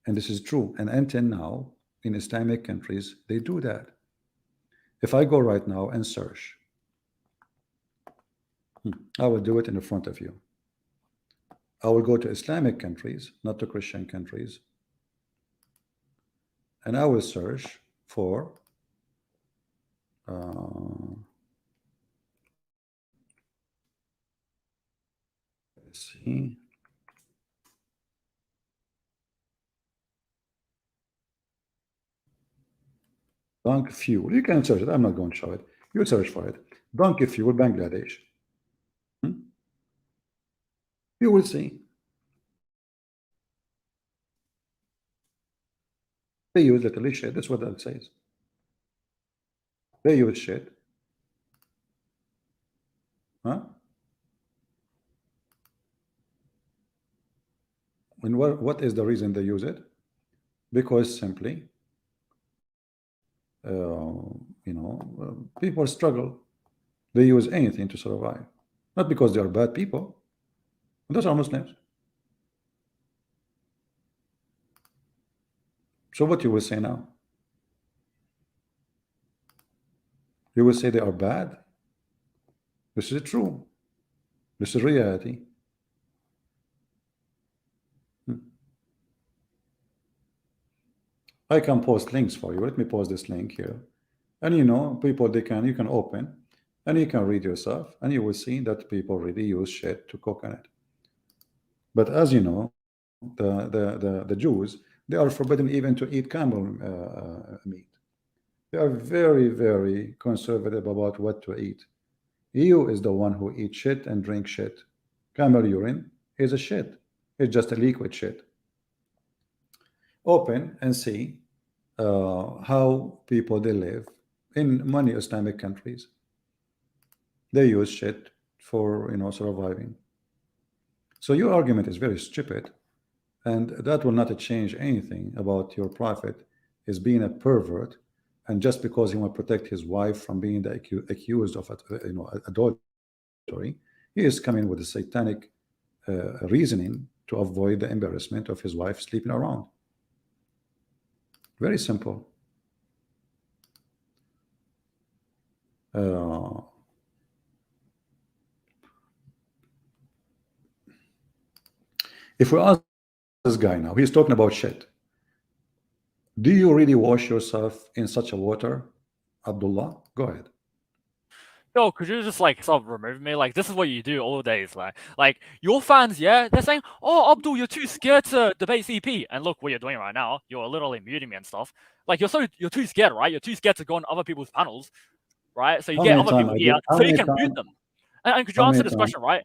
And this is true. And until now, in Islamic countries, they do that. If I go right now and search, I will do it in the front of you. I will go to Islamic countries, not to Christian countries, and I will search for let's see. Donkey fuel. You can search it. I'm not going to show it. You search for it. Donkey fuel, Bangladesh. You will see. They use literally shit. That's what that says. They use shit. Huh? And what is the reason they use it? Because simply, people struggle. They use anything to survive. Not because they are bad people. Those are Muslims. So what you will say now? You will say they are bad? This is true. This is reality. I can post links for you. Let me post this link here. And you know, people you can open and you can read yourself and you will see that people really use shit to cook on it. But as you know, the Jews, they are forbidden even to eat camel meat. They are very, very conservative about what to eat. EU is the one who eats shit and drinks shit. Camel urine is a shit. It's just a liquid shit. Open and see how people they live in many Islamic countries. They use shit for surviving. So your argument is very stupid, and that will not change anything about your prophet is being a pervert, and just because he want to protect his wife from being accused of adultery, he is coming with a satanic reasoning to avoid the embarrassment of his wife sleeping around. Very simple. If we ask this guy now, he's talking about shit. Do you really wash yourself in such a water, Abdullah? Go ahead. Yo, could you just like stop removing me? Like, this is what you do all days. Like your fans, yeah, they're saying, "Oh, Abdul, you're too scared to debate CP." And look what you're doing right now. You're literally muting me and stuff. Like, you're too scared, right? You're too scared to go on other people's panels, right? So you get other people here, so you can mute them. And could you answer this question, right?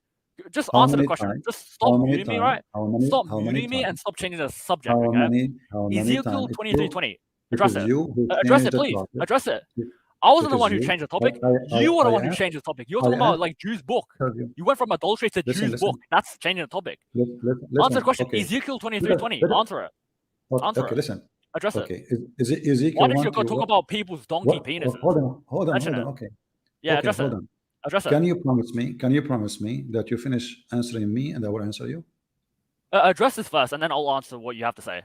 Just answer the question. Just stop muting me, right? Stop muting me and stop changing the subject. Okay? Ezekiel 23:20. Address it. Address it, please. Address it. I wasn't the one who changed the topic. You were the one who changed the topic. You're talking about like Jew's book. You went from adultery to Jew's book. That's changing the topic. Answer the question. Ezekiel 23:20. Answer it. Answer it. Listen. Address it. Okay. Is it Ezekiel? Why did you go talk about people's donkey penises? Hold on. Okay. Yeah, okay, address it. Address it. Can you promise me that you finish answering me and I will answer you? Address this first, and then I'll answer what you have to say.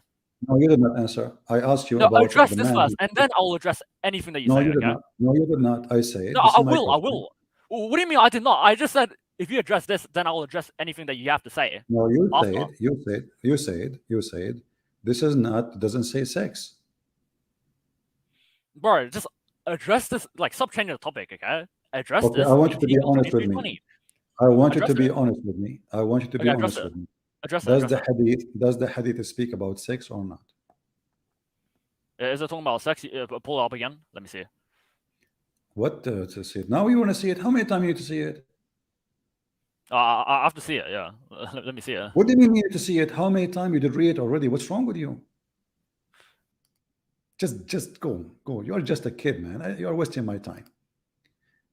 No, you did not answer. I asked you about address this first, and then I'll address anything that you say. No, you did not. No, you did not. I say it. No, I will. What do you mean I did not? I just said if you address this, then I'll address anything that you have to say. No, you said this doesn't say sex. Bro, just address this, like stop changing the topic, okay? Address this. I want you to be honest with me. I want you to be honest with me. Address Does the hadith speak about sex or not? Is it talking about sex? Pull it up again. Let me see. What to see it? Now you want to see it? How many times you need to see it? I have to see it. Yeah, let me see it. What do you mean you need to see it? How many times you did read it already? What's wrong with you? Just go. You're just a kid, man. You're wasting my time,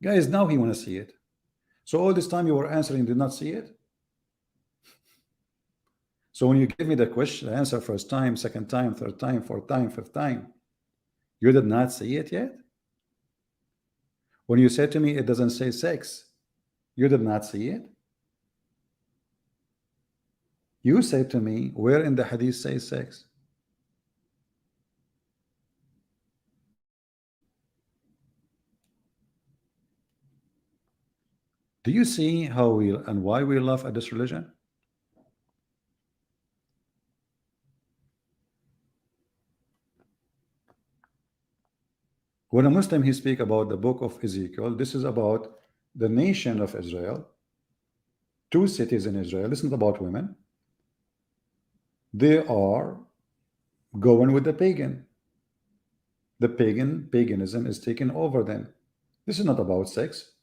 guys. Now he want to see it. So all this time you were answering, did not see it. So when you give me the question, answer first time, second time, third time, fourth time, fifth time, you did not see it yet. When you said to me, it doesn't say sex, you did not see it. You said to me, where in the hadith says sex? Do you see how we and why we laugh at this religion? When a Muslim he speak about the book of Ezekiel, this is about the nation of Israel, 2 cities in Israel. This is not about women. They are going with the pagan. The paganism is taking over them. This is not about sex.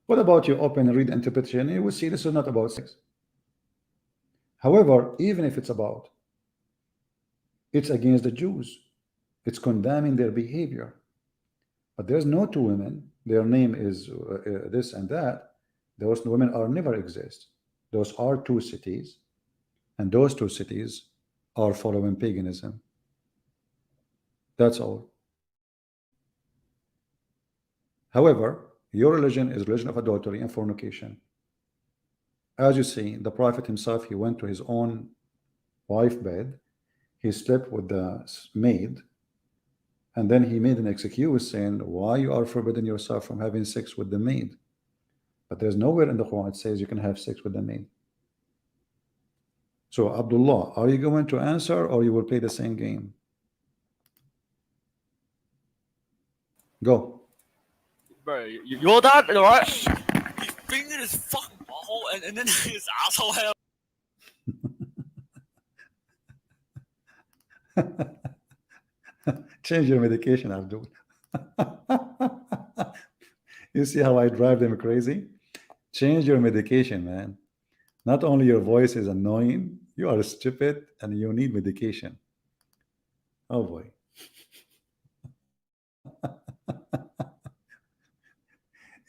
What about you open and read the interpretation? You will see this is not about sex. However, even if it's against the Jews. It's condemning their behavior. But there's no 2 women. Their name is this and that. Those women are never exist. Those are 2 cities, and those 2 cities are following paganism. That's all. However, your religion is religion of adultery and fornication. As you see, the Prophet himself, he went to his own wife bed, he slept with the maid, and then he made an excuse saying why you are forbidding yourself from having sex with the maid. But there's nowhere in the Quran it says you can have sex with the maid. So Abdullah, are you going to answer or you will play the same game? Go. Bro, your dad, right? He fingered his fucking butthole and then his asshole hair. Change your medication, Abdul. You see how I drive them crazy? Change your medication, man. Not only your voice is annoying, you are stupid and you need medication. Oh boy.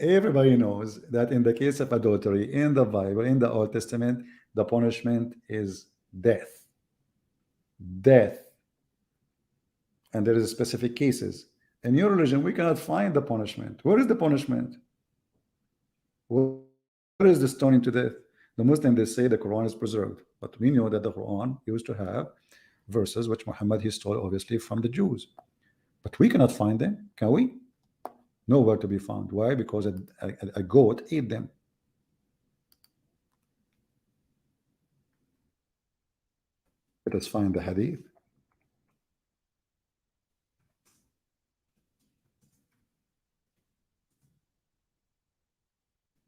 Everybody knows that in the case of adultery in the Bible, in the Old Testament, the punishment is death. Death. And there is specific cases. In your religion, we cannot find the punishment. Where is the punishment? Where is the stoning to death? The Muslims, they say the Quran is preserved, but we know that the Quran used to have verses which Muhammad he stole obviously from the Jews, but we cannot find them, can we? Nowhere to be found. Why? Because a goat ate them. Let us find the hadith.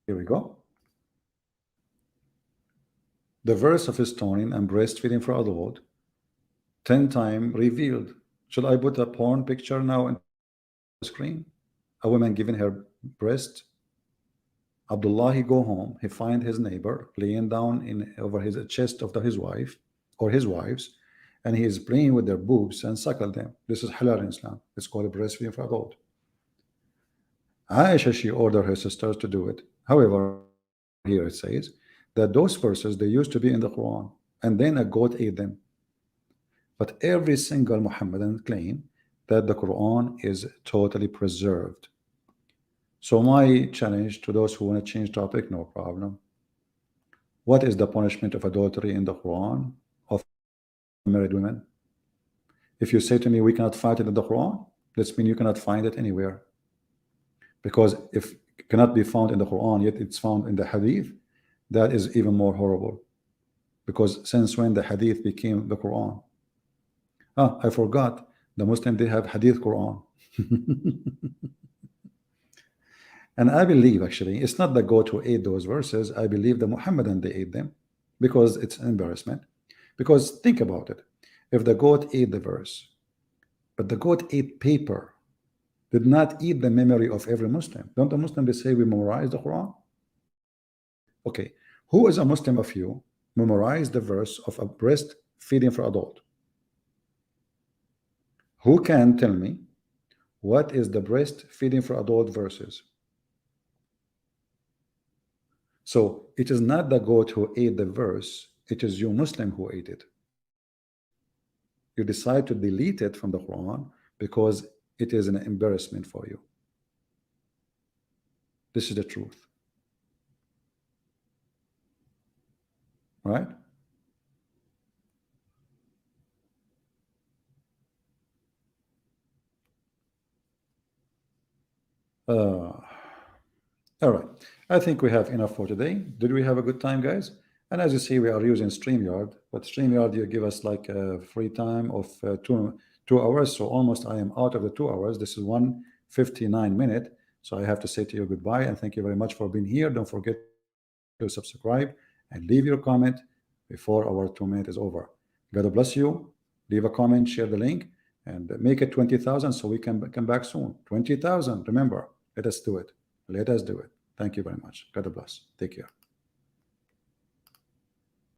Here we go. The verse of stoning and breastfeeding for adult 10 times revealed. Should I put a porn picture now on the screen? A woman giving her breast. Abdullah, he go home, he find his neighbor laying down over his chest of his wife or his wives, and he is playing with their boobs and suckle them. This is halal in Islam. It's called breastfeeding for adult. Aisha, she ordered her sisters to do it. However, here it says that those verses, they used to be in the Quran, and then a goat ate them. But every single Muhammadan claim that the Quran is totally preserved. So my challenge to those who want to change topic, no problem. What is the punishment of adultery in the Quran of married women? If you say to me we cannot find it in the Quran, that means you cannot find it anywhere. Because if it cannot be found in the Quran, yet it's found in the Hadith, that is even more horrible. Because since when the Hadith became the Quran? Ah, I forgot. The Muslims, they have Hadith Quran. And I believe actually it's not the goat who ate those verses. I believe the Muhammadan, they ate them because it's an embarrassment. Because think about it. If the goat ate the verse, but the goat ate paper, did not eat the memory of every Muslim. Don't the Muslim, they say we memorize the Quran? Okay, who is a Muslim of you memorize the verse of a breast feeding for adult? Who can tell me what is the breast feeding for adult verses? So it is not the goat who ate the verse, it is you Muslim who ate it. You decide to delete it from the Quran because it is an embarrassment for you. This is the truth. Right? All right, I think we have enough for today. Did we have a good time, guys? And as you see, we are using StreamYard, but StreamYard, you give us like a free time of 2 hours. So almost I am out of the 2 hours. This is 1:59 minute. So I have to say to you goodbye and thank you very much for being here. Don't forget to subscribe and leave your comment before our 2 minutes is over. God bless you. Leave a comment, share the link, and make it 20,000 so we can come back soon. 20,000. Remember, let us do it. Let us do it. Thank you very much. God bless. Take care.